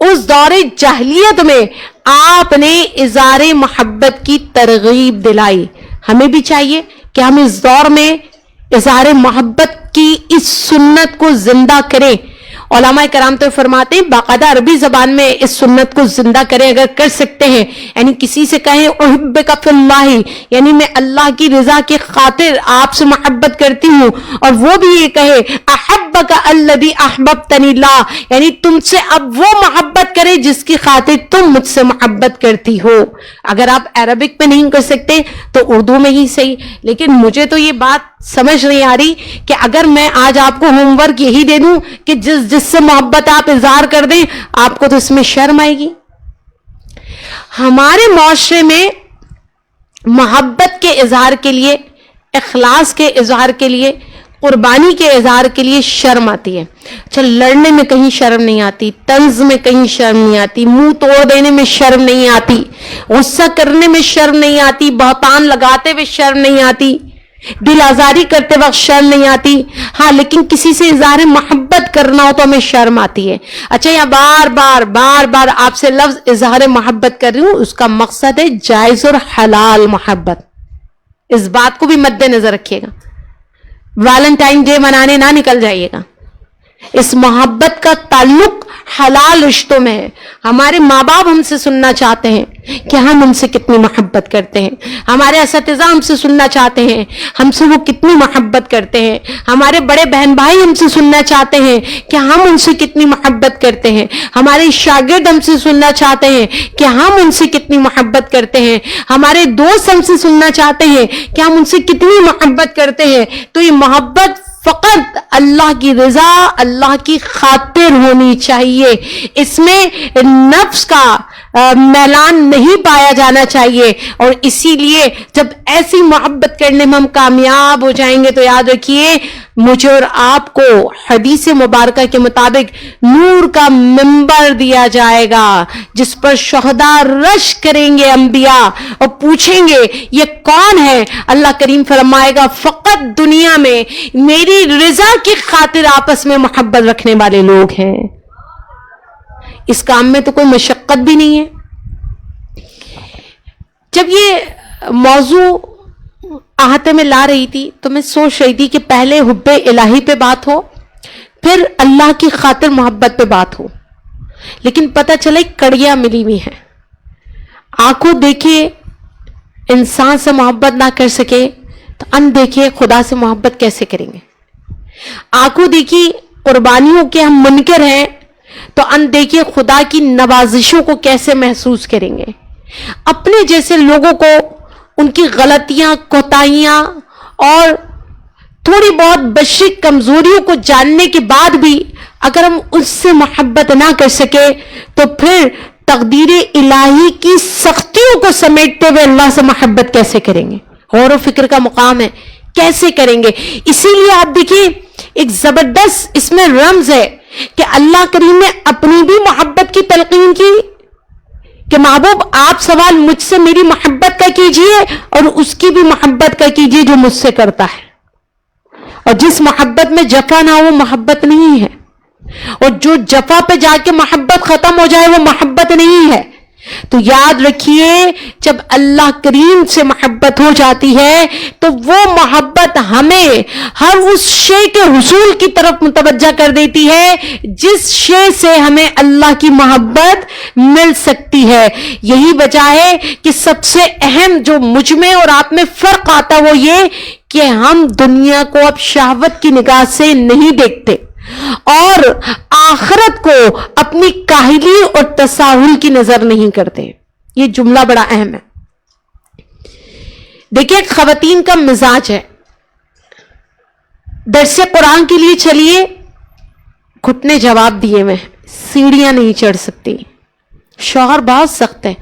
اس دور جاہلیت میں آپ نے اظہار محبت کی ترغیب دلائی. ہمیں بھی چاہیے کہ ہم اس دور میں اظہار محبت کی اس سنت کو زندہ کریں. علماء کرام تو فرماتے ہیں باقاعدہ عربی زبان میں اس سنت کو زندہ کریں اگر کر سکتے ہیں. یعنی کسی سے کہیں احبک فی اللہ, یعنی میں اللہ کی رضا کی خاطر آپ سے محبت کرتی ہوں, اور وہ بھی یہ کہے احبک الذی احببتنی اللہ, یعنی تم سے اب وہ محبت کرے جس کی خاطر تم مجھ سے محبت کرتی ہو. اگر آپ عربک میں نہیں کر سکتے تو اردو میں ہی صحیح. لیکن مجھے تو یہ بات سمجھ نہیں آ رہی کہ اگر میں آج آپ کو ہوم ورک یہی دے دوں کہ جس سے محبت آپ اظہار کر دیں, آپ کو تو اس میں شرم آئے گی. ہمارے معاشرے میں محبت کے اظہار کے لیے، اخلاص کے اظہار کے لیے، قربانی کے اظہار کے لیے شرم آتی ہے. چل لڑنے میں کہیں شرم نہیں آتی، طنز میں کہیں شرم نہیں آتی، منہ توڑ دینے میں شرم نہیں آتی، غصہ کرنے میں شرم نہیں آتی، بہتان لگاتے ہوئے شرم نہیں آتی، دل آزاری کرتے وقت شرم نہیں آتی. ہاں لیکن کسی سے اظہار محبت کرنا ہو تو ہمیں شرم آتی ہے. اچھا یہاں بار بار آپ سے لفظ اظہار محبت کر رہی ہوں، اس کا مقصد ہے جائز اور حلال محبت. اس بات کو بھی مد نظر رکھیے گا. ویلنٹائن ڈے منانے نہ نکل جائیے گا. اس محبت کا تعلق حلال رشتوں میں ہے. ہمارے ماں باپ ہم سے سننا چاہتے ہیں کہ ہم ان سے کتنی محبت کرتے ہیں. ہمارے اساتذہ ہم سے سننا چاہتے ہیں ہم سے وہ کتنی محبت کرتے ہیں. ہمارے بڑے بہن بھائی ہم سے سننا چاہتے ہیں کہ ہم ان سے کتنی محبت کرتے ہیں. ہمارے شاگرد ہم سے سننا چاہتے ہیں کہ ہم ان سے کتنی محبت کرتے ہیں. ہمارے دوست ہم سے سننا چاہتے ہیں کہ ہم ان سے کتنی محبت کرتے ہیں. تو یہ محبت فقط اللہ کی رضا، اللہ کی خاطر ہونی چاہیے. اس میں نفس کا میلان نہیں پایا جانا چاہیے. اور اسی لیے جب ایسی محبت کرنے میں ہم کامیاب ہو جائیں گے تو یاد رکھیے مجھے اور آپ کو حدیث مبارکہ کے مطابق نور کا منبر دیا جائے گا جس پر شہداء رش کریں گے انبیاء اور پوچھیں گے یہ کون ہے. اللہ کریم فرمائے گا فقط دنیا میں میری رضا کی خاطر آپس میں محبت رکھنے والے لوگ ہیں. اس کام میں تو کوئی مشقت بھی نہیں ہے. جب یہ موضوع احاطے میں لا رہی تھی تو میں سوچ رہی تھی کہ پہلے حب الہی پہ بات ہو، پھر اللہ کی خاطر محبت پہ بات ہو. لیکن پتہ چلے کڑیاں ملی ہوئی ہیں. آنکھوں دیکھے انسان سے محبت نہ کر سکے تو ان دیکھے خدا سے محبت کیسے کریں گے. آنکھوں دیکھی قربانیوں کے ہم منکر ہیں تو ان دیکھیے خدا کی نوازشوں کو کیسے محسوس کریں گے. اپنے جیسے لوگوں کو ان کی غلطیاں، کوتاہیاں اور تھوڑی بہت بشری کمزوریوں کو جاننے کے بعد بھی اگر ہم اس سے محبت نہ کر سکے تو پھر تقدیر الہی کی سختیوں کو سمیٹتے ہوئے اللہ سے محبت کیسے کریں گے. غور و فکر کا مقام ہے، کیسے کریں گے. اسی لیے آپ دیکھیے ایک زبردست اس میں رمز ہے کہ اللہ کریم نے اپنی بھی محبت کی تلقین کی کہ محبوب آپ سوال مجھ سے میری محبت کا کیجئے اور اس کی بھی محبت کا کیجئے جو مجھ سے کرتا ہے. اور جس محبت میں جفا نہ ہو وہ محبت نہیں ہے، اور جو جفا پہ جا کے محبت ختم ہو جائے وہ محبت نہیں ہے. تو یاد رکھیے جب اللہ کریم سے محبت ہو جاتی ہے تو وہ محبت ہمیں ہر اس شے کے حصول کی طرف متوجہ کر دیتی ہے جس شے سے ہمیں اللہ کی محبت مل سکتی ہے. یہی وجہ ہے کہ سب سے اہم جو مجھ میں اور آپ میں فرق آتا وہ یہ کہ ہم دنیا کو اب شہوت کی نگاہ سے نہیں دیکھتے اور آخرت کو اپنی کاہلی اور تساہل کی نظر نہیں کرتے. یہ جملہ بڑا اہم ہے. دیکھیے خواتین کا مزاج ہے، درس قرآن کے لیے چلیے گھٹنے جواب دیے ہوئے، سیڑھیاں نہیں چڑھ سکتی، شوہر بہت سخت ہے،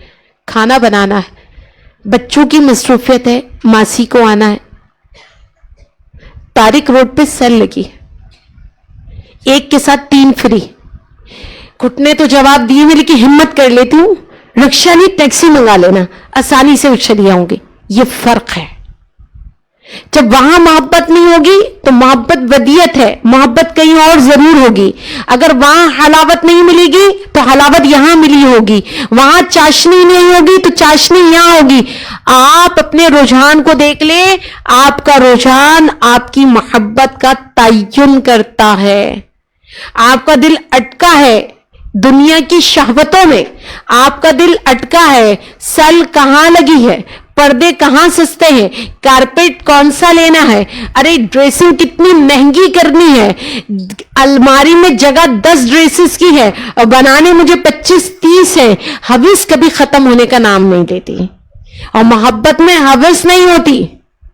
کھانا بنانا ہے، بچوں کی مصروفیت ہے، ماسی کو آنا ہے، طارق روڈ پہ سیل لگی ہے، ایک کے ساتھ 3 فری. گھٹنے تو جواب دیے میں لیکن ہمت کر لیتی ہوں رکشہ نہیں ٹیکسی منگا لینا، آسانی سے چلی آؤں گی. یہ فرق ہے. جب وہاں محبت نہیں ہوگی تو محبت ودیت ہے، محبت کہیں اور ضرور ہوگی. اگر وہاں حلاوت نہیں ملے گی تو حلاوت یہاں ملی ہوگی، وہاں چاشنی نہیں ہوگی تو چاشنی یہاں ہوگی. آپ اپنے رجحان کو دیکھ لیں، آپ کا رجحان آپ کی محبت کا تعین کرتا ہے. آپ کا دل اٹکا ہے دنیا کی شہوتوں میں، آپ کا دل اٹکا ہے سیل کہاں لگی ہے، پردے کہاں سستے ہیں، کارپیٹ کون سا لینا ہے، ارے ڈریسنگ کتنی مہنگی کرنی ہے، الماری میں جگہ 10 ڈریسز کی ہے اور بنانے مجھے 25-30 ہیں. حوث کبھی ختم ہونے کا نام نہیں لیتی اور محبت میں حوث نہیں ہوتی.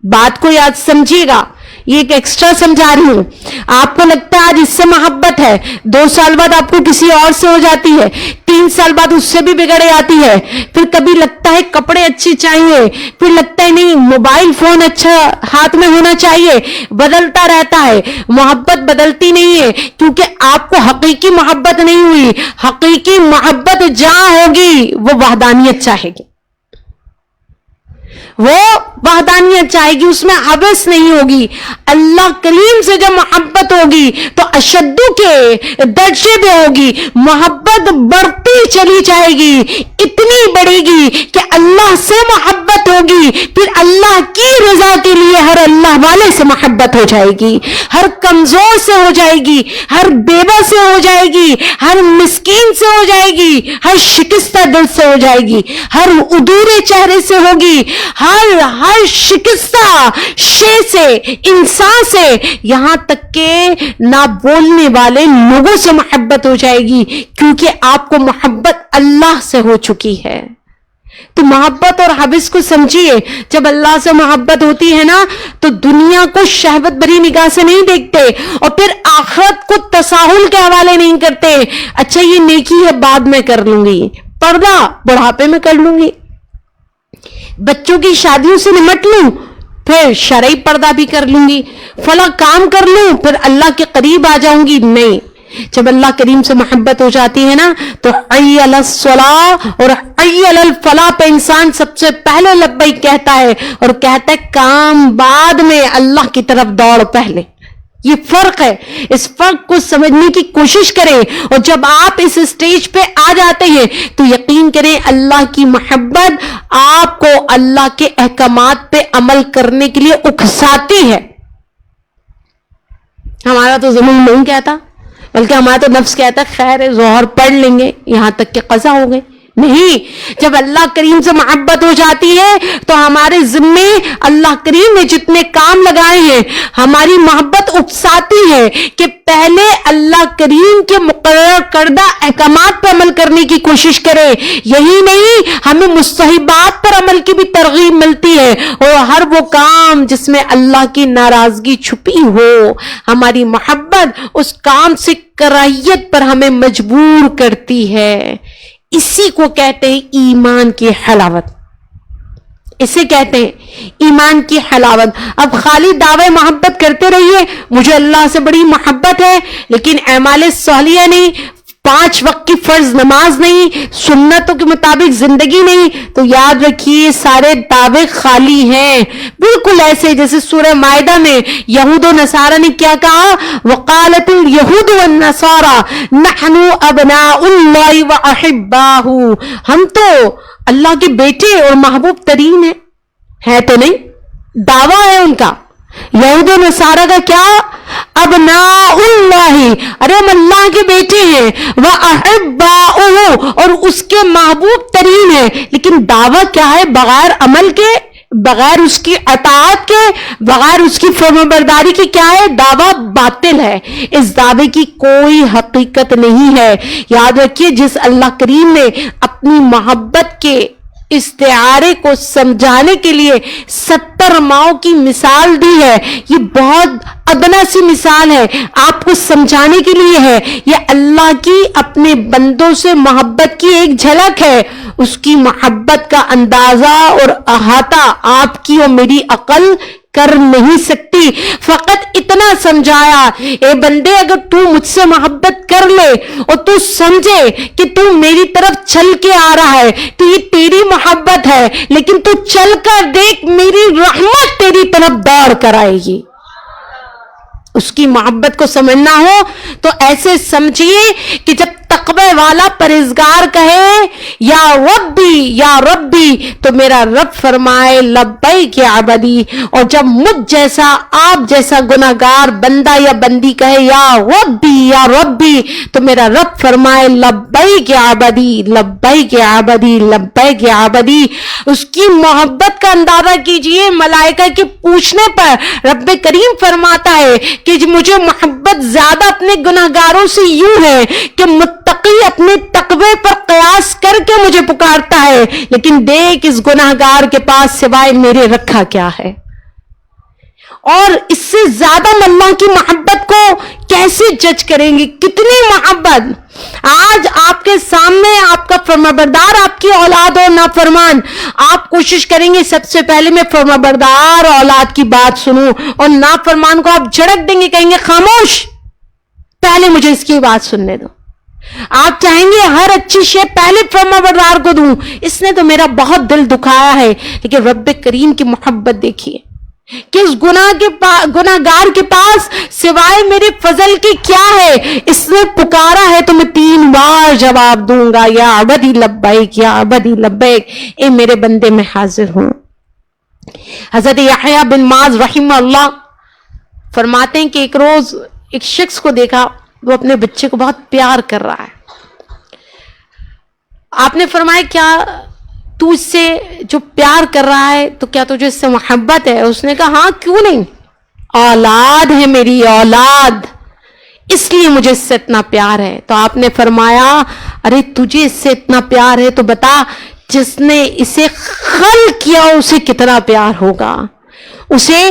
بات کو یاد سمجھیے گا، یہ ایک ایکسٹرا سمجھا رہی ہوں. آپ کو لگتا ہے آج اس سے محبت ہے, 2 سال بعد آپ کو کسی اور سے ہو جاتی ہے, 3 سال بعد اس سے بھی بگڑ جاتی ہے, پھر کبھی لگتا ہے کپڑے اچھے چاہیے, پھر لگتا ہے نہیں موبائل فون اچھا ہاتھ میں ہونا چاہیے, بدلتا رہتا ہے. محبت بدلتی نہیں ہے, کیونکہ آپ کو حقیقی محبت نہیں ہوئی. حقیقی محبت جہاں ہوگی وہ وحدانیت چاہے گی, وہ وحدانیت چاہے گی, اس میں حبس نہیں ہوگی. اللہ کریم سے جب محبت ہوگی تو اشدو کے درجے پہ ہوگی, محبت بڑھتی چلی جائے گی, اتنی بڑھے گی کہ اللہ سے محبت ہوگی, پھر اللہ کی رضا کے لیے ہر اللہ والے سے محبت ہو جائے گی, ہر کمزور سے ہو جائے گی, ہر بیوہ سے ہو جائے گی, ہر مسکین سے ہو جائے گی, ہر شکستہ دل سے ہو جائے گی, ہر ادھورے چہرے سے ہوگی, ہر شکستہ شے سے, انسان سے, یہاں تک کہ نہ بولنے والے لوگوں سے محبت ہو جائے گی, کیونکہ آپ کو محبت اللہ سے ہو چکی ہے. تو محبت اور حبس کو سمجھیے. جب اللہ سے محبت ہوتی ہے نا تو دنیا کو شہوت بری نگاہ سے نہیں دیکھتے, اور پھر آخرت کو تساہل کے حوالے نہیں کرتے. اچھا یہ نیکی ہے بعد میں کر لوں گی, پردہ بڑھاپے میں کر لوں گی, بچوں کی شادیوں سے نمٹ لوں پھر شرعی پردہ بھی کر لوں گی, فلاں کام کر لوں پھر اللہ کے قریب آ جاؤں گی. نہیں, جب اللہ کریم سے محبت ہو جاتی ہے نا تو حی علی الصلاۃ اور حی علی الفلاح پہ انسان سب سے پہلے لبیک کہتا ہے, اور کہتا ہے کام بعد میں, اللہ کی طرف دوڑ پہلے. یہ فرق ہے, اس فرق کو سمجھنے کی کوشش کریں, اور جب آپ اس اسٹیج پہ آ جاتے ہیں تو یقین کریں اللہ کی محبت آپ کو اللہ کے احکامات پہ عمل کرنے کے لیے اکساتی ہے. ہمارا تو ضمیر نہیں کہتا, بلکہ ہمارا تو نفس کہتا ہے خیر ہے ظہر پڑھ لیں گے یہاں تک کہ قضا ہو گئے. نہیں, جب اللہ کریم سے محبت ہو جاتی ہے تو ہمارے ذمے اللہ کریم نے جتنے کام لگائے ہیں ہماری محبت اکساتی ہے کہ پہلے اللہ کریم کے مقرر کردہ احکامات پر عمل کرنے کی کوشش کرے. یہی نہیں, ہمیں مستحبات پر عمل کی بھی ترغیب ملتی ہے, اور ہر وہ کام جس میں اللہ کی ناراضگی چھپی ہو, ہماری محبت اس کام سے کراہیت پر ہمیں مجبور کرتی ہے. اسی کو کہتے ہیں ایمان کی حلاوت, اسے کہتے ہیں ایمان کی حلاوت. اب خالی دعوے محبت کرتے رہیے مجھے اللہ سے بڑی محبت ہے, لیکن اعمال صالحہ نہیں, 5 وقت کی فرض نماز نہیں, سنتوں کے مطابق زندگی نہیں, تو یاد رکھیے سارے دعوے خالی ہیں. بالکل ایسے جیسے سورہ مائدہ میں یہود و نصارہ نے کیا کہا, وقالت الیہود والنصارى نحن ابناء اللہ واحباہ, ہم تو اللہ کے بیٹے اور محبوب ترین ہیں. ہے تو نہیں, دعویٰ ہے ان کا. یہود و نصارہ کا کیا, ابناء اللہ, ارے ہم اللہ کے بیٹے ہیں, وَأَحِبَّاؤُهُ, اور اس کے محبوب ترین ہیں. لیکن دعویٰ کیا ہے, بغیر عمل کے, بغیر اس کی اطاعت کے, بغیر اس کی فرمانبرداری کی کیا ہے, دعویٰ باطل ہے. اس دعوے کی کوئی حقیقت نہیں ہے. یاد رکھیے جس اللہ کریم نے اپنی محبت کے استعارے کو سمجھانے کے لیے 70 ماؤں کی مثال دی ہے, یہ بہت ادنا سی مثال ہے, آپ کو سمجھانے کے لیے ہے. یہ اللہ کی اپنے بندوں سے محبت کی ایک جھلک ہے. اس کی محبت کا اندازہ اور احاطہ آپ کی اور میری عقل کر نہیں سکتی. فقط اتنا سمجھایا, اے بندے اگر تو مجھ سے محبت کر لے اور تو سمجھے کہ تو میری طرف چل کے آ رہا ہے تو یہ تیری محبت ہے, لیکن تو چل کر دیکھ میری رحمت تیری طرف دوڑ کر آئے گی. اس کی محبت کو سمجھنا ہو تو ایسے سمجھیے کہ جب تقوی والا پرہیزگار کہے یا ربی تو میرا رب فرمائے لبیک یا عبدی, اور جب مجھ جیسا آپ جیسا گناہگار بندہ یا بندی کہے یا ربی تو میرا رب فرمائے لبیک یا عبدی, لبیک یا عبدی, لبیک یا عبدی. اس کی محبت کا اندازہ کیجئے, ملائکہ کے پوچھنے پر رب کریم فرماتا ہے کہ مجھے محبت زیادہ اپنے گناہگاروں سے یوں ہے کہ متقی اپنے تقوی پر قیاس کر کے مجھے پکارتا ہے, لیکن دیکھ اس گناہگار کے پاس سوائے میرے رکھا کیا ہے. اور اس سے زیادہ ہم اللہ کی محبت کو کیسے جج کریں گے؟ کتنی محبت! آج آپ کے سامنے آپ کا فرمانبردار آپ کی اولاد ہو نافرمان، آپ کوشش کریں گے سب سے پہلے میں فرمانبردار اولاد کی بات سنوں، اور نافرمان کو آپ جھڑک دیں گے، کہیں گے خاموش، پہلے مجھے اس کی بات سننے دو۔ آپ چاہیں گے ہر اچھی شے پہلے فرمانبردار کو دوں، اس نے تو میرا بہت دل دکھایا ہے، لیکن رب کریم کی محبت دیکھیے کہ اس گناہگار کے پاس سوائے میرے فضل کی کیا ہے؟ اس نے پکارا ہے تو میں 3 بار جواب دوں گا، یا عبدی لبیک، یا عبدی لبیک، اے میرے بندے میں حاضر ہوں۔ حضرت یحییٰ بن معاذ رحمہ اللہ فرماتے ہیں کہ ایک روز ایک شخص کو دیکھا، وہ اپنے بچے کو بہت پیار کر رہا ہے۔ آپ نے فرمایا کیا تو اس سے جو پیار کر رہا ہے تو کیا تجھے اس سے محبت ہے؟ اس نے کہا ہاں، کیوں نہیں، اولاد ہے میری اولاد، اس لیے مجھے اس سے اتنا پیار ہے۔ تو آپ نے فرمایا ارے تجھے اس سے اتنا پیار ہے تو بتا جس نے اسے خلق کیا اسے کتنا پیار ہوگا، اسے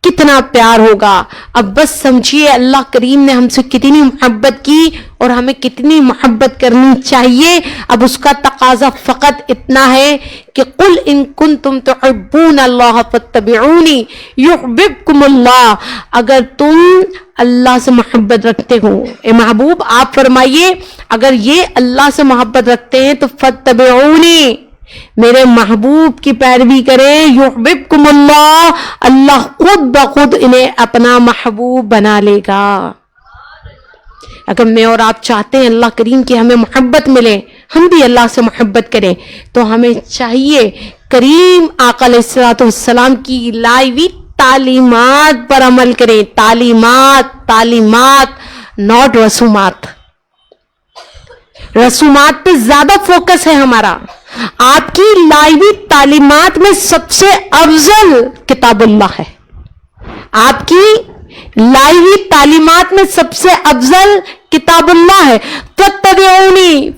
کتنا پیار ہوگا۔ اب بس سمجھیے اللہ کریم نے ہم سے کتنی محبت کی اور ہمیں کتنی محبت کرنی چاہیے۔ اب اس کا تقاضا فقط اتنا ہے کہ قل ان کنتم تحبون اللہ فاتبعونی یحببکم اللہ، اگر تم اللہ سے محبت رکھتے ہو، اے محبوب آپ فرمائیے اگر یہ اللہ سے محبت رکھتے ہیں تو فاتبعونی، میرے محبوب کی پیروی کریں، یحببکم اللہ، اللہ خود بخود انہیں اپنا محبوب بنا لے گا۔ اگر میں اور آپ چاہتے ہیں اللہ کریم کی ہمیں محبت ملے، ہم بھی اللہ سے محبت کریں، تو ہمیں چاہیے کریم آقا علیہ الصلوۃ والسلام کی لائی ہوئی تعلیمات پر عمل کریں۔ تعلیمات ناٹ رسومات۔ رسومات پہ زیادہ فوکس ہے ہمارا۔ آپ کی لائی ہوئی تعلیمات میں سب سے افضل کتاب اللہ ہے۔ آپ کی لائی ہوئی تعلیمات میں سب سے افضل کتاب اللہ ہے۔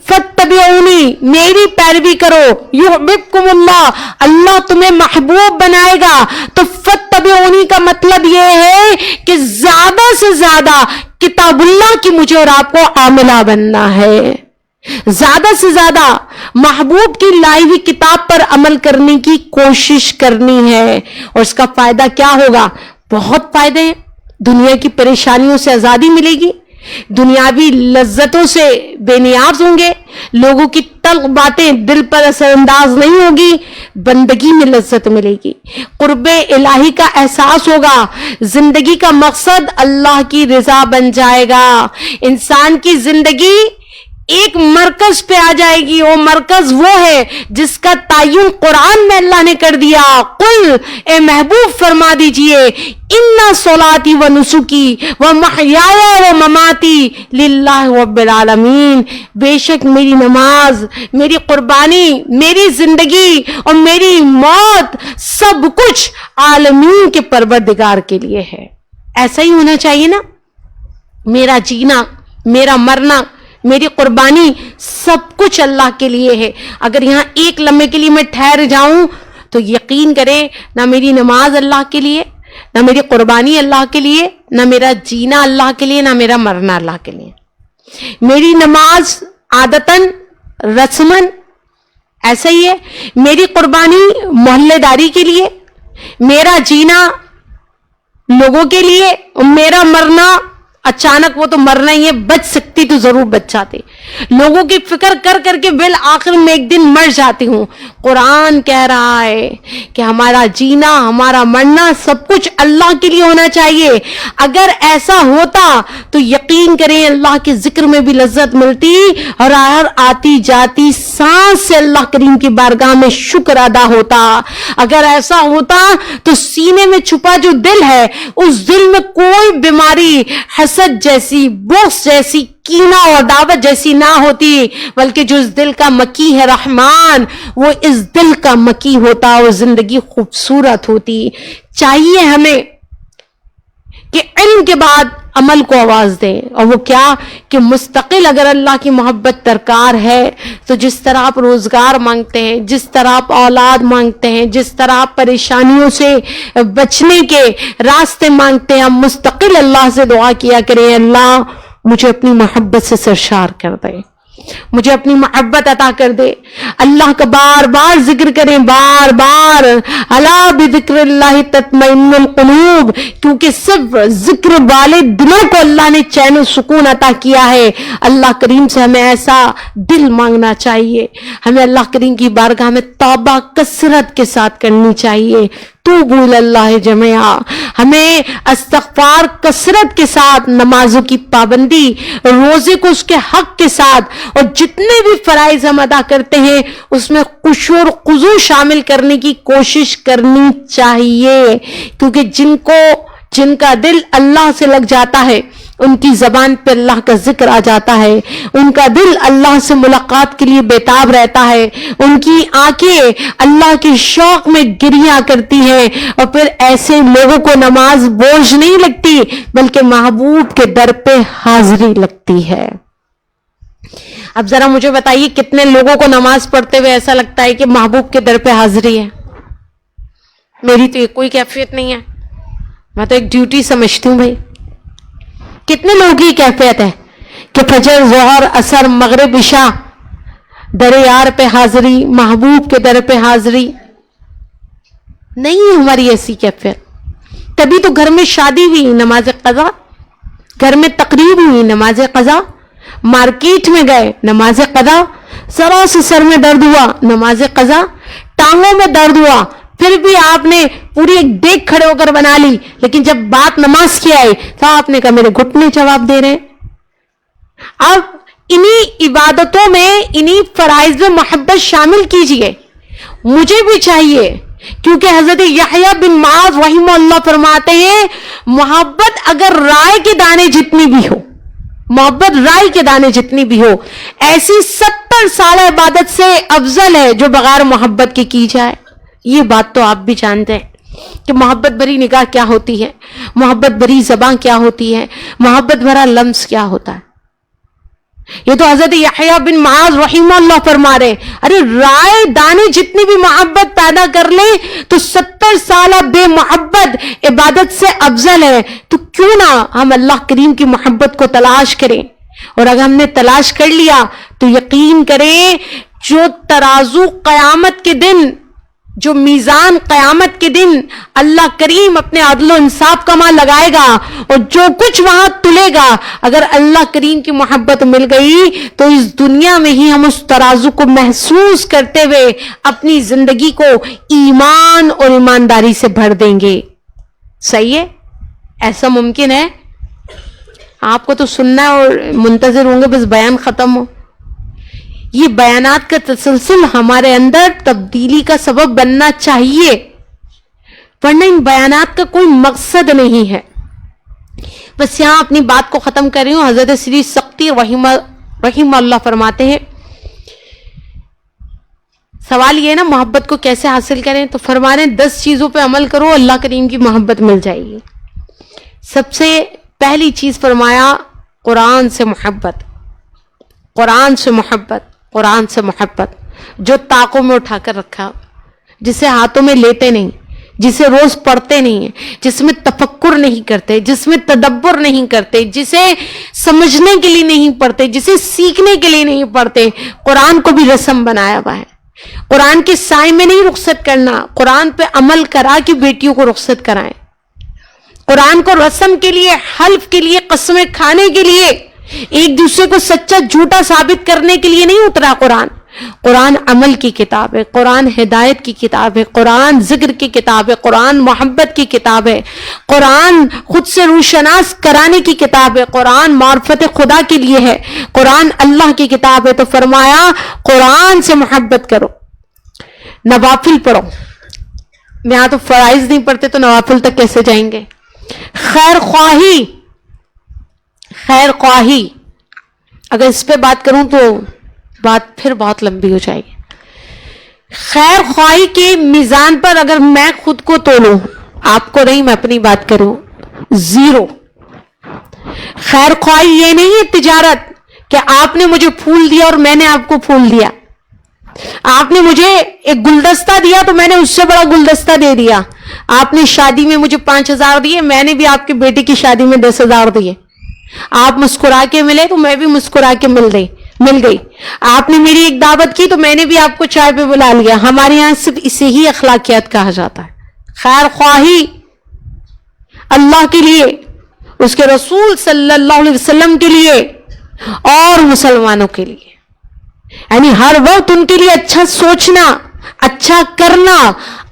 فاتبعونی، میری پیروی کرو، یحببکم اللہ، اللہ تمہیں محبوب بنائے گا۔ تو فاتبعونی کا مطلب یہ ہے کہ زیادہ سے زیادہ کتاب اللہ کی مجھے اور آپ کو عاملہ بننا ہے، زیادہ سے زیادہ محبوب کی لائی ہوئی کتاب پر عمل کرنے کی کوشش کرنی ہے۔ اور اس کا فائدہ کیا ہوگا؟ بہت فائدے ہیں۔ دنیا کی پریشانیوں سے آزادی ملے گی، دنیاوی لذتوں سے بے نیاز ہوں گے، لوگوں کی تلخ باتیں دل پر اثر انداز نہیں ہوگی، بندگی میں لذت ملے گی، قرب الہی کا احساس ہوگا، زندگی کا مقصد اللہ کی رضا بن جائے گا۔ انسان کی زندگی ایک مرکز پہ آ جائے گی، وہ مرکز وہ ہے جس کا تعین قرآن میں اللہ نے کر دیا۔ قل، اے محبوب فرما دیجئے، ان صلاتی و نسکی و محیایا و مماتی للہ رب العالمین، بے شک میری نماز، میری قربانی، میری زندگی اور میری موت سب کچھ عالمین کے پروردگار کے لیے ہے۔ ایسا ہی ہونا چاہیے نا، میرا جینا، میرا مرنا، میری قربانی سب کچھ اللہ کے لیے ہے۔ اگر یہاں ایک لمحے کے لیے میں ٹھہر جاؤں تو یقین کریں نہ میری نماز اللہ کے لیے، نہ میری قربانی اللہ کے لیے، نہ میرا جینا اللہ کے لیے، نہ میرا مرنا اللہ کے لیے۔ میری نماز عادتاً رسماً ایسا ہی ہے، میری قربانی محلے داری کے لیے، میرا جینا لوگوں کے لیے، اور میرا مرنا اچانک وہ تو مرنا ہی ہے، بچ سکتی تو ضرور بچ جاتے، لوگوں کی فکر کر کر کے بالآخر میں ایک دن مر جاتی ہوں۔ قرآن کہہ رہا ہے کہ ہمارا جینا، ہمارا مرنا سب کچھ اللہ کے لیے ہونا چاہیے۔ اگر ایسا ہوتا تو یقین کریں اللہ کے ذکر میں بھی لذت ملتی، اور ہر آتی جاتی سانس سے اللہ کریم کی بارگاہ میں شکر ادا ہوتا۔ اگر ایسا ہوتا تو سینے میں چھپا جو دل ہے، اس دل میں کوئی بیماری، حسد جیسی، بغض جیسی، کینہ اور دعوت جیسی نہ ہوتی، بلکہ جو اس دل کا مکی ہے رحمان، وہ اس دل کا مکی ہوتا اور زندگی خوبصورت ہوتی۔ چاہیے ہمیں کہ علم کے بعد عمل کو آواز دیں. اور وہ کیا کہ مستقل اگر اللہ کی محبت درکار ہے تو جس طرح آپ روزگار مانگتے ہیں, جس طرح آپ اولاد مانگتے ہیں, جس طرح آپ پریشانیوں سے بچنے کے راستے مانگتے ہیں, آپ مستقل اللہ سے دعا کیا کریں, اللہ مجھے اپنی محبت سے سرشار کر دے, مجھے اپنی محبت عطا کر دے. اللہ کا بار بار ذکر کریں, بار بار, الا بذکر اللہ تطمئن القلوب, کیونکہ صرف ذکر والے دلوں کو اللہ نے چین و سکون عطا کیا ہے. اللہ کریم سے ہمیں ایسا دل مانگنا چاہیے, ہمیں اللہ کریم کی بارگاہ میں توبہ کثرت کے ساتھ کرنی چاہیے. توبوا الی اللہ جميعا, ہمیں استغفار کثرت کے ساتھ, نمازوں کی پابندی, روزے کو اس کے حق کے ساتھ, اور جتنے بھی فرائض ہم ادا کرتے ہیں اس میں خشوع اور خضوع شامل کرنے کی کوشش کرنی چاہیے. کیونکہ جن کا دل اللہ سے لگ جاتا ہے ان کی زبان پہ اللہ کا ذکر آ جاتا ہے, ان کا دل اللہ سے ملاقات کے لیے بیتاب رہتا ہے, ان کی آنکھیں اللہ کے شوق میں گریاں کرتی ہیں, اور پھر ایسے لوگوں کو نماز بوجھ نہیں لگتی بلکہ محبوب کے در پہ حاضری لگتی ہے. اب ذرا مجھے بتائیے کتنے لوگوں کو نماز پڑھتے ہوئے ایسا لگتا ہے کہ محبوب کے در پہ حاضری ہے؟ میری تو کوئی کیفیت نہیں ہے, میں تو ایک ڈیوٹی سمجھتی ہوں بھائی. کتنے لوگوں کی کیفیت ہے کہ فجر, ظہر, عصر, مغرب, عشاء در یار پہ حاضری, محبوب کے در پہ حاضری نہیں ہے ہماری ایسی کیفیت. تبھی تو گھر میں شادی ہوئی, نماز قضا, گھر میں تقریب ہوئی, نماز قضا, مارکیٹ میں گئے, نماز قضا, ذرا سے سر میں درد ہوا, نماز قضا, ٹانگوں میں درد ہوا, پھر بھی آپ نے پوری ایک دیکھ کھڑے ہو کر بنا لی, لیکن جب بات نماز کی آئی تو آپ نے کہا میرے گھٹنے جواب دے رہے ہیں. اب انہی عبادتوں میں, انہی فرائض میں محبت شامل کیجئے. مجھے بھی چاہیے, کیونکہ حضرت یحییٰ بن معاذ رحمہ اللہ فرماتے ہیں محبت اگر رائے کے دانے جتنی بھی ہو, محبت رائی کے دانے جتنی بھی ہو, ایسی 70 سال عبادت سے افضل ہے جو بغیر محبت کے کی جائے. یہ بات تو آپ بھی جانتے ہیں کہ محبت بھری نگاہ کیا ہوتی ہے, محبت بھری زبان کیا ہوتی ہے, محبت بھرا لمس کیا ہوتا ہے. یہ تو حضرت یحییٰ بن معاذ رحمہ اللہ فرما رہے, ارے رائے دانے جتنی بھی محبت پیدا کر لیں تو 70 سالہ بے محبت عبادت سے افضل ہے. تو کیوں نہ ہم اللہ کریم کی محبت کو تلاش کریں, اور اگر ہم نے تلاش کر لیا تو یقین کریں جو ترازو قیامت کے دن, جو میزان قیامت کے دن اللہ کریم اپنے عدل و انصاف کا وہاں لگائے گا, اور جو کچھ وہاں تلے گا, اگر اللہ کریم کی محبت مل گئی تو اس دنیا میں ہی ہم اس ترازو کو محسوس کرتے ہوئے اپنی زندگی کو ایمان اور ایمانداری سے بھر دیں گے. صحیح ہے؟ ایسا ممکن ہے؟ آپ کو تو سننا ہے اور منتظر ہوں گے بس بیان ختم ہو. یہ بیانات کا تسلسل ہمارے اندر تبدیلی کا سبب بننا چاہیے, ورنہ ان بیانات کا کوئی مقصد نہیں ہے. بس یہاں اپنی بات کو ختم کر رہی ہوں. حضرت سری سختی رحمہ اللہ فرماتے ہیں, سوال یہ نا محبت کو کیسے حاصل کریں, تو فرما رہے ہیں 10 چیزوں پہ عمل کرو, اللہ کریم کی محبت مل جائے گی. سب سے پہلی چیز فرمایا قرآن سے محبت, قرآن سے محبت, قرآن سے محبت جو طاقوں میں اٹھا کر رکھا, جسے ہاتھوں میں لیتے نہیں, جسے روز پڑھتے نہیں ہیں, جس میں تفکر نہیں کرتے, جس میں تدبر نہیں کرتے, جسے سمجھنے کے لیے نہیں پڑھتے, جسے سیکھنے کے لیے نہیں پڑھتے. قرآن کو بھی رسم بنایا ہوا ہے. قرآن کے سائے میں نہیں رخصت کرنا, قرآن پہ عمل کرا کے بیٹیوں کو رخصت کرائیں. قرآن کو رسم کے لیے, حلف کے لیے, قسمیں کھانے کے لیے, ایک دوسرے کو سچا جھوٹا ثابت کرنے کے لیے نہیں اترا قرآن. قرآن عمل کی کتاب ہے, قرآن ہدایت کی کتاب ہے, قرآن ذکر کی کتاب ہے, قرآن محبت کی کتاب ہے, قرآن خود سے روشناس کرانے کی کتاب ہے, قرآن معرفت خدا کے لیے ہے, قرآن اللہ کی کتاب ہے. تو فرمایا قرآن سے محبت کرو. نوافل پڑھو. یہاں تو فرائض نہیں پڑھتے تو نوافل تک کیسے جائیں گے. خیر خواہی, خیر خواہی, اگر اس پہ بات کروں تو بات پھر بہت لمبی ہو جائے گی. خیر خواہی کے میزان پر اگر میں خود کو تولوں, آپ کو نہیں میں اپنی بات کروں, 0. خیر خواہی یہ نہیں ہے تجارت کہ آپ نے مجھے پھول دیا اور میں نے آپ کو پھول دیا. آپ نے مجھے ایک گلدستہ دیا تو میں نے اس سے بڑا گلدستہ دے دیا. آپ نے شادی میں مجھے 5,000 دیے, میں نے بھی آپ کے بیٹے کی شادی میں 10,000 دیے. آپ مسکرا کے ملے تو میں بھی مسکرا کے مل گئی. آپ نے میری ایک دعوت کی تو میں نے بھی آپ کو چائے پہ بلا لیا. ہمارے یہاں صرف اسے ہی اخلاقیات کہا جاتا ہے. خیر خواہی اللہ کے لیے, اس کے رسول صلی اللہ علیہ وسلم کے لیے اور مسلمانوں کے لیے, یعنی ہر وقت ان کے لیے اچھا سوچنا, اچھا کرنا,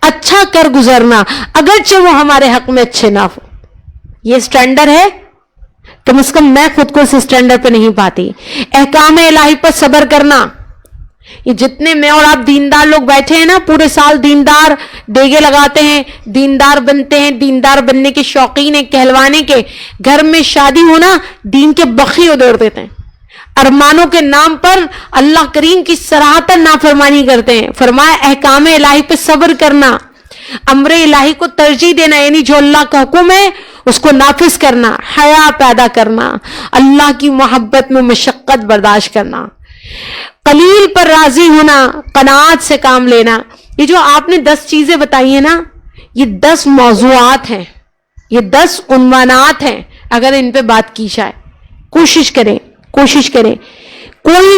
اچھا کر گزرنا, اگرچہ وہ ہمارے حق میں اچھے نہ ہو. یہ سٹینڈرڈ ہے, کم از کم میں خود کو اس سٹینڈرڈ پہ نہیں پاتی. احکام الہی پر صبر کرنا. یہ جتنے میں اور آپ دیندار لوگ بیٹھے ہیں نا, پورے سال دیندار ڈیگے لگاتے ہیں, دیندار بنتے ہیں, دیندار بننے کے شوقین ہیں, کہلوانے کے, گھر میں شادی ہونا دین کے بخی ادھیڑ دیتے ہیں. ارمانوں کے نام پر اللہ کریم کی صراحتاً نافرمانی کرتے ہیں. فرمایا احکام الہی پہ صبر کرنا, امر الہی کو ترجیح دینا, یعنی جو اللہ کا حکم ہے اس کو نافذ کرنا, حیا پیدا کرنا, اللہ کی محبت میں مشقت برداشت کرنا, قلیل پر راضی ہونا, قناعت سے کام لینا. یہ جو آپ نے 10 چیزیں بتائی ہیں نا, یہ 10 موضوعات ہیں, یہ 10 عنوانات ہیں. اگر ان پہ بات کی جائے, کوشش کریں کوئی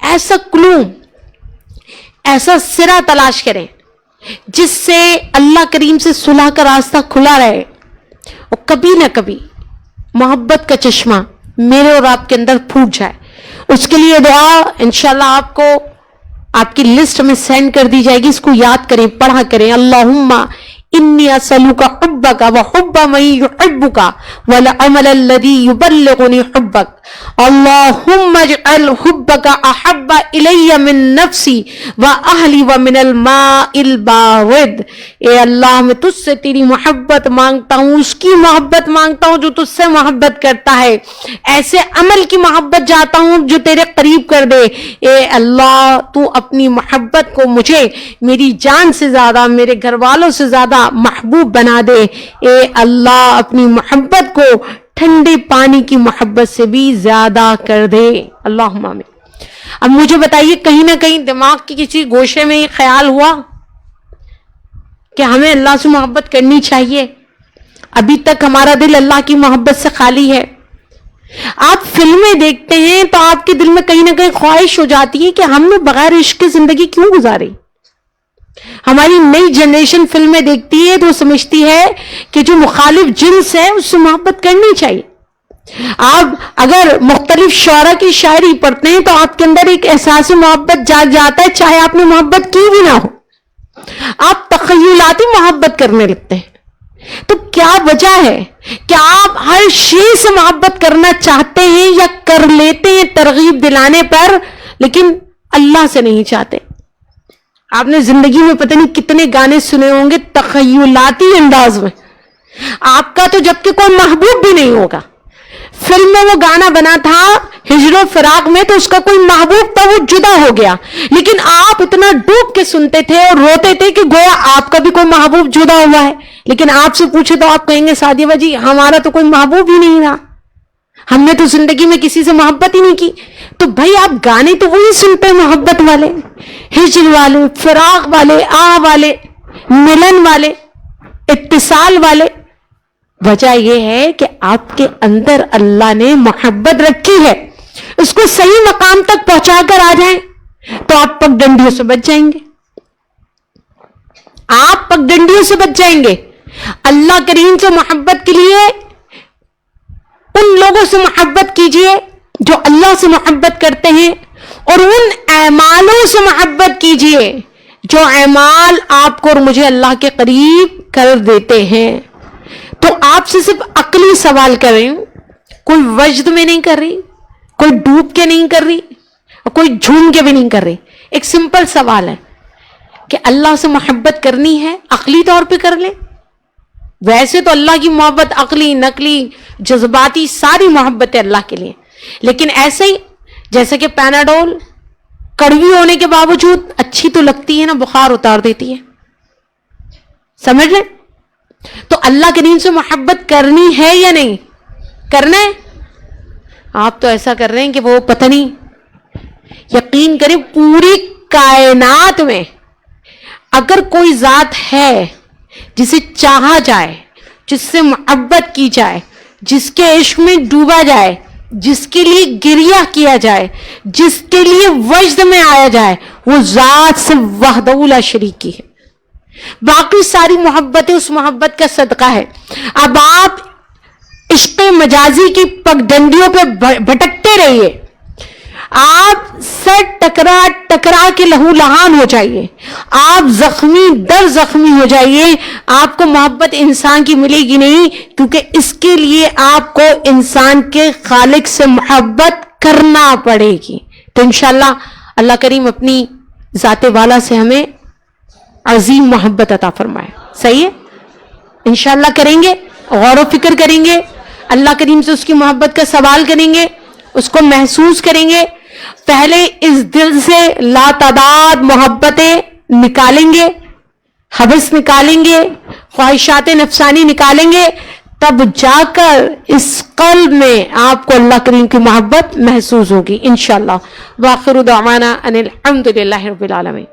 ایسا کلو, ایسا سرا تلاش کریں جس سے اللہ کریم سے صلح کا راستہ کھلا رہے, اور کبھی نہ کبھی محبت کا چشمہ میرے اور آپ کے اندر پھوٹ جائے. اس کے لیے دعا انشاءاللہ آپ کو آپ کی لسٹ میں سینڈ کر دی جائے گی. اس کو یاد کریں, پڑھا کریں. اللہم انی اسألک حبک وحب من یحبک والعمل الذی یبلغنی حبک. اللہم اجعل حبک احب الی من نفسی واہلی ومن الماء البارد. اے اللہ میں تجھ سے تیری محبت مانگتا ہوں, اس کی محبت مانگتا ہوں جو تجھ سے محبت کرتا ہے, ایسے عمل کی محبت چاہتا ہوں جو تیرے قریب کر دے. اے اللہ تو اپنی محبت کو مجھے میری جان سے زیادہ, میرے گھر والوں سے زیادہ محبوب بنا دے. اے اللہ اپنی محبت کو ٹھنڈے پانی کی محبت سے بھی زیادہ کر دے. اللہم آمین. اب مجھے بتائیے, کہیں نہ کہیں دماغ کی کسی گوشے میں یہ خیال ہوا کہ ہمیں اللہ سے محبت کرنی چاہیے؟ ابھی تک ہمارا دل اللہ کی محبت سے خالی ہے. آپ فلمیں دیکھتے ہیں تو آپ کے دل میں کہیں نہ کہیں خواہش ہو جاتی ہے کہ ہم نے بغیر عشق کی زندگی کیوں گزاری. ہماری نئی جنریشن فلمیں دیکھتی ہے تو سمجھتی ہے کہ جو مخالف جنس ہے اس سے محبت کرنی چاہیے. آپ اگر مختلف شعراء کی شاعری پڑھتے ہیں تو آپ کے اندر ایک احساس محبت جاگ جاتا ہے, چاہے آپ نے محبت کی بھی نہ ہو. آپ تخیلاتی محبت کرنے لگتے ہیں. تو کیا وجہ ہے کہ آپ ہر شے سے محبت کرنا چاہتے ہیں یا کر لیتے ہیں ترغیب دلانے پر, لیکن اللہ سے نہیں چاہتے؟ آپ نے زندگی میں پتہ نہیں کتنے گانے سنے ہوں گے تخیلاتی انداز میں. آپ کا تو جبکہ کوئی محبوب بھی نہیں ہوگا. فلم میں وہ گانا بنا تھا ہجر و فراق میں, تو اس کا کوئی محبوب تھا, وہ جدا ہو گیا, لیکن آپ اتنا ڈوب کے سنتے تھے اور روتے تھے کہ گویا آپ کا بھی کوئی محبوب جدا ہوا ہے. لیکن آپ سے پوچھے تو آپ کہیں گے سعدیہ باجی ہمارا تو کوئی محبوب ہی نہیں رہا, ہم نے تو زندگی میں کسی سے محبت ہی نہیں کی. تو بھائی آپ گانے تو وہی سنتے ہیں, محبت والے, ہجر والے, فراق والے, آہ والے, ملن والے, اتصال والے. وجہ یہ ہے کہ آپ کے اندر اللہ نے محبت رکھی ہے. اس کو صحیح مقام تک پہنچا کر آ جائیں تو آپ پگ ڈنڈیوں سے بچ جائیں گے. آپ پگ ڈنڈیوں سے بچ جائیں گے. اللہ کریم سے محبت کے لیے ان لوگوں سے محبت کیجئے جو اللہ سے محبت کرتے ہیں, اور ان اعمالوں سے محبت کیجئے جو اعمال آپ کو اور مجھے اللہ کے قریب کر دیتے ہیں. تو آپ سے صرف عقلی سوال کر رہی ہوں, کوئی وجد میں نہیں کر رہی, کوئی ڈوب کے نہیں کر رہی, اور کوئی جھوم کے بھی نہیں کر رہی. ایک سمپل سوال ہے کہ اللہ سے محبت کرنی ہے, عقلی طور پہ کر لیں. ویسے تو اللہ کی محبت عقلی, نقلی, جذباتی ساری محبت ہے اللہ کے لیے, لیکن ایسے ہی جیسے کہ پیناڈول کڑوی ہونے کے باوجود اچھی تو لگتی ہے نا, بخار اتار دیتی ہے. سمجھ لیں؟ تو اللہ کریم سے محبت کرنی ہے یا نہیں؟ کرنا ہے. آپ تو ایسا کر رہے ہیں کہ وہ پتہ نہیں. یقین کریں پوری کائنات میں اگر کوئی ذات ہے جسے چاہا جائے, جس سے محبت کی جائے, جس کے عشق میں ڈوبا جائے, جس کے لیے گریہ کیا جائے, جس کے لیے وجد میں آیا جائے, وہ ذات سے وحدہ لا شریک کی ہے. باقی ساری محبتیں اس محبت کا صدقہ ہے. اب آپ عشق مجازی کی پگڈنڈیوں پہ بھٹکتے رہیے, آپ سر ٹکرا ٹکرا کے لہو لہان ہو جائیے, آپ زخمی در زخمی ہو جائیے, آپ کو محبت انسان کی ملے گی نہیں, کیونکہ اس کے لیے آپ کو انسان کے خالق سے محبت کرنا پڑے گی. تو انشاءاللہ اللہ کریم اپنی ذات والا سے ہمیں عظیم محبت عطا فرمائے. صحیح ہے, انشاءاللہ کریں گے, غور و فکر کریں گے, اللہ کریم سے اس کی محبت کا سوال کریں گے, اس کو محسوس کریں گے. پہلے اس دل سے لا تعداد محبتیں نکالیں گے, حبس نکالیں گے, خواہشات نفسانی نکالیں گے, تب جا کر اس قلب میں آپ کو اللہ کریم کی محبت محسوس ہوگی انشاءاللہ. وآخر دعوانا ان الحمدللہ رب العالمین.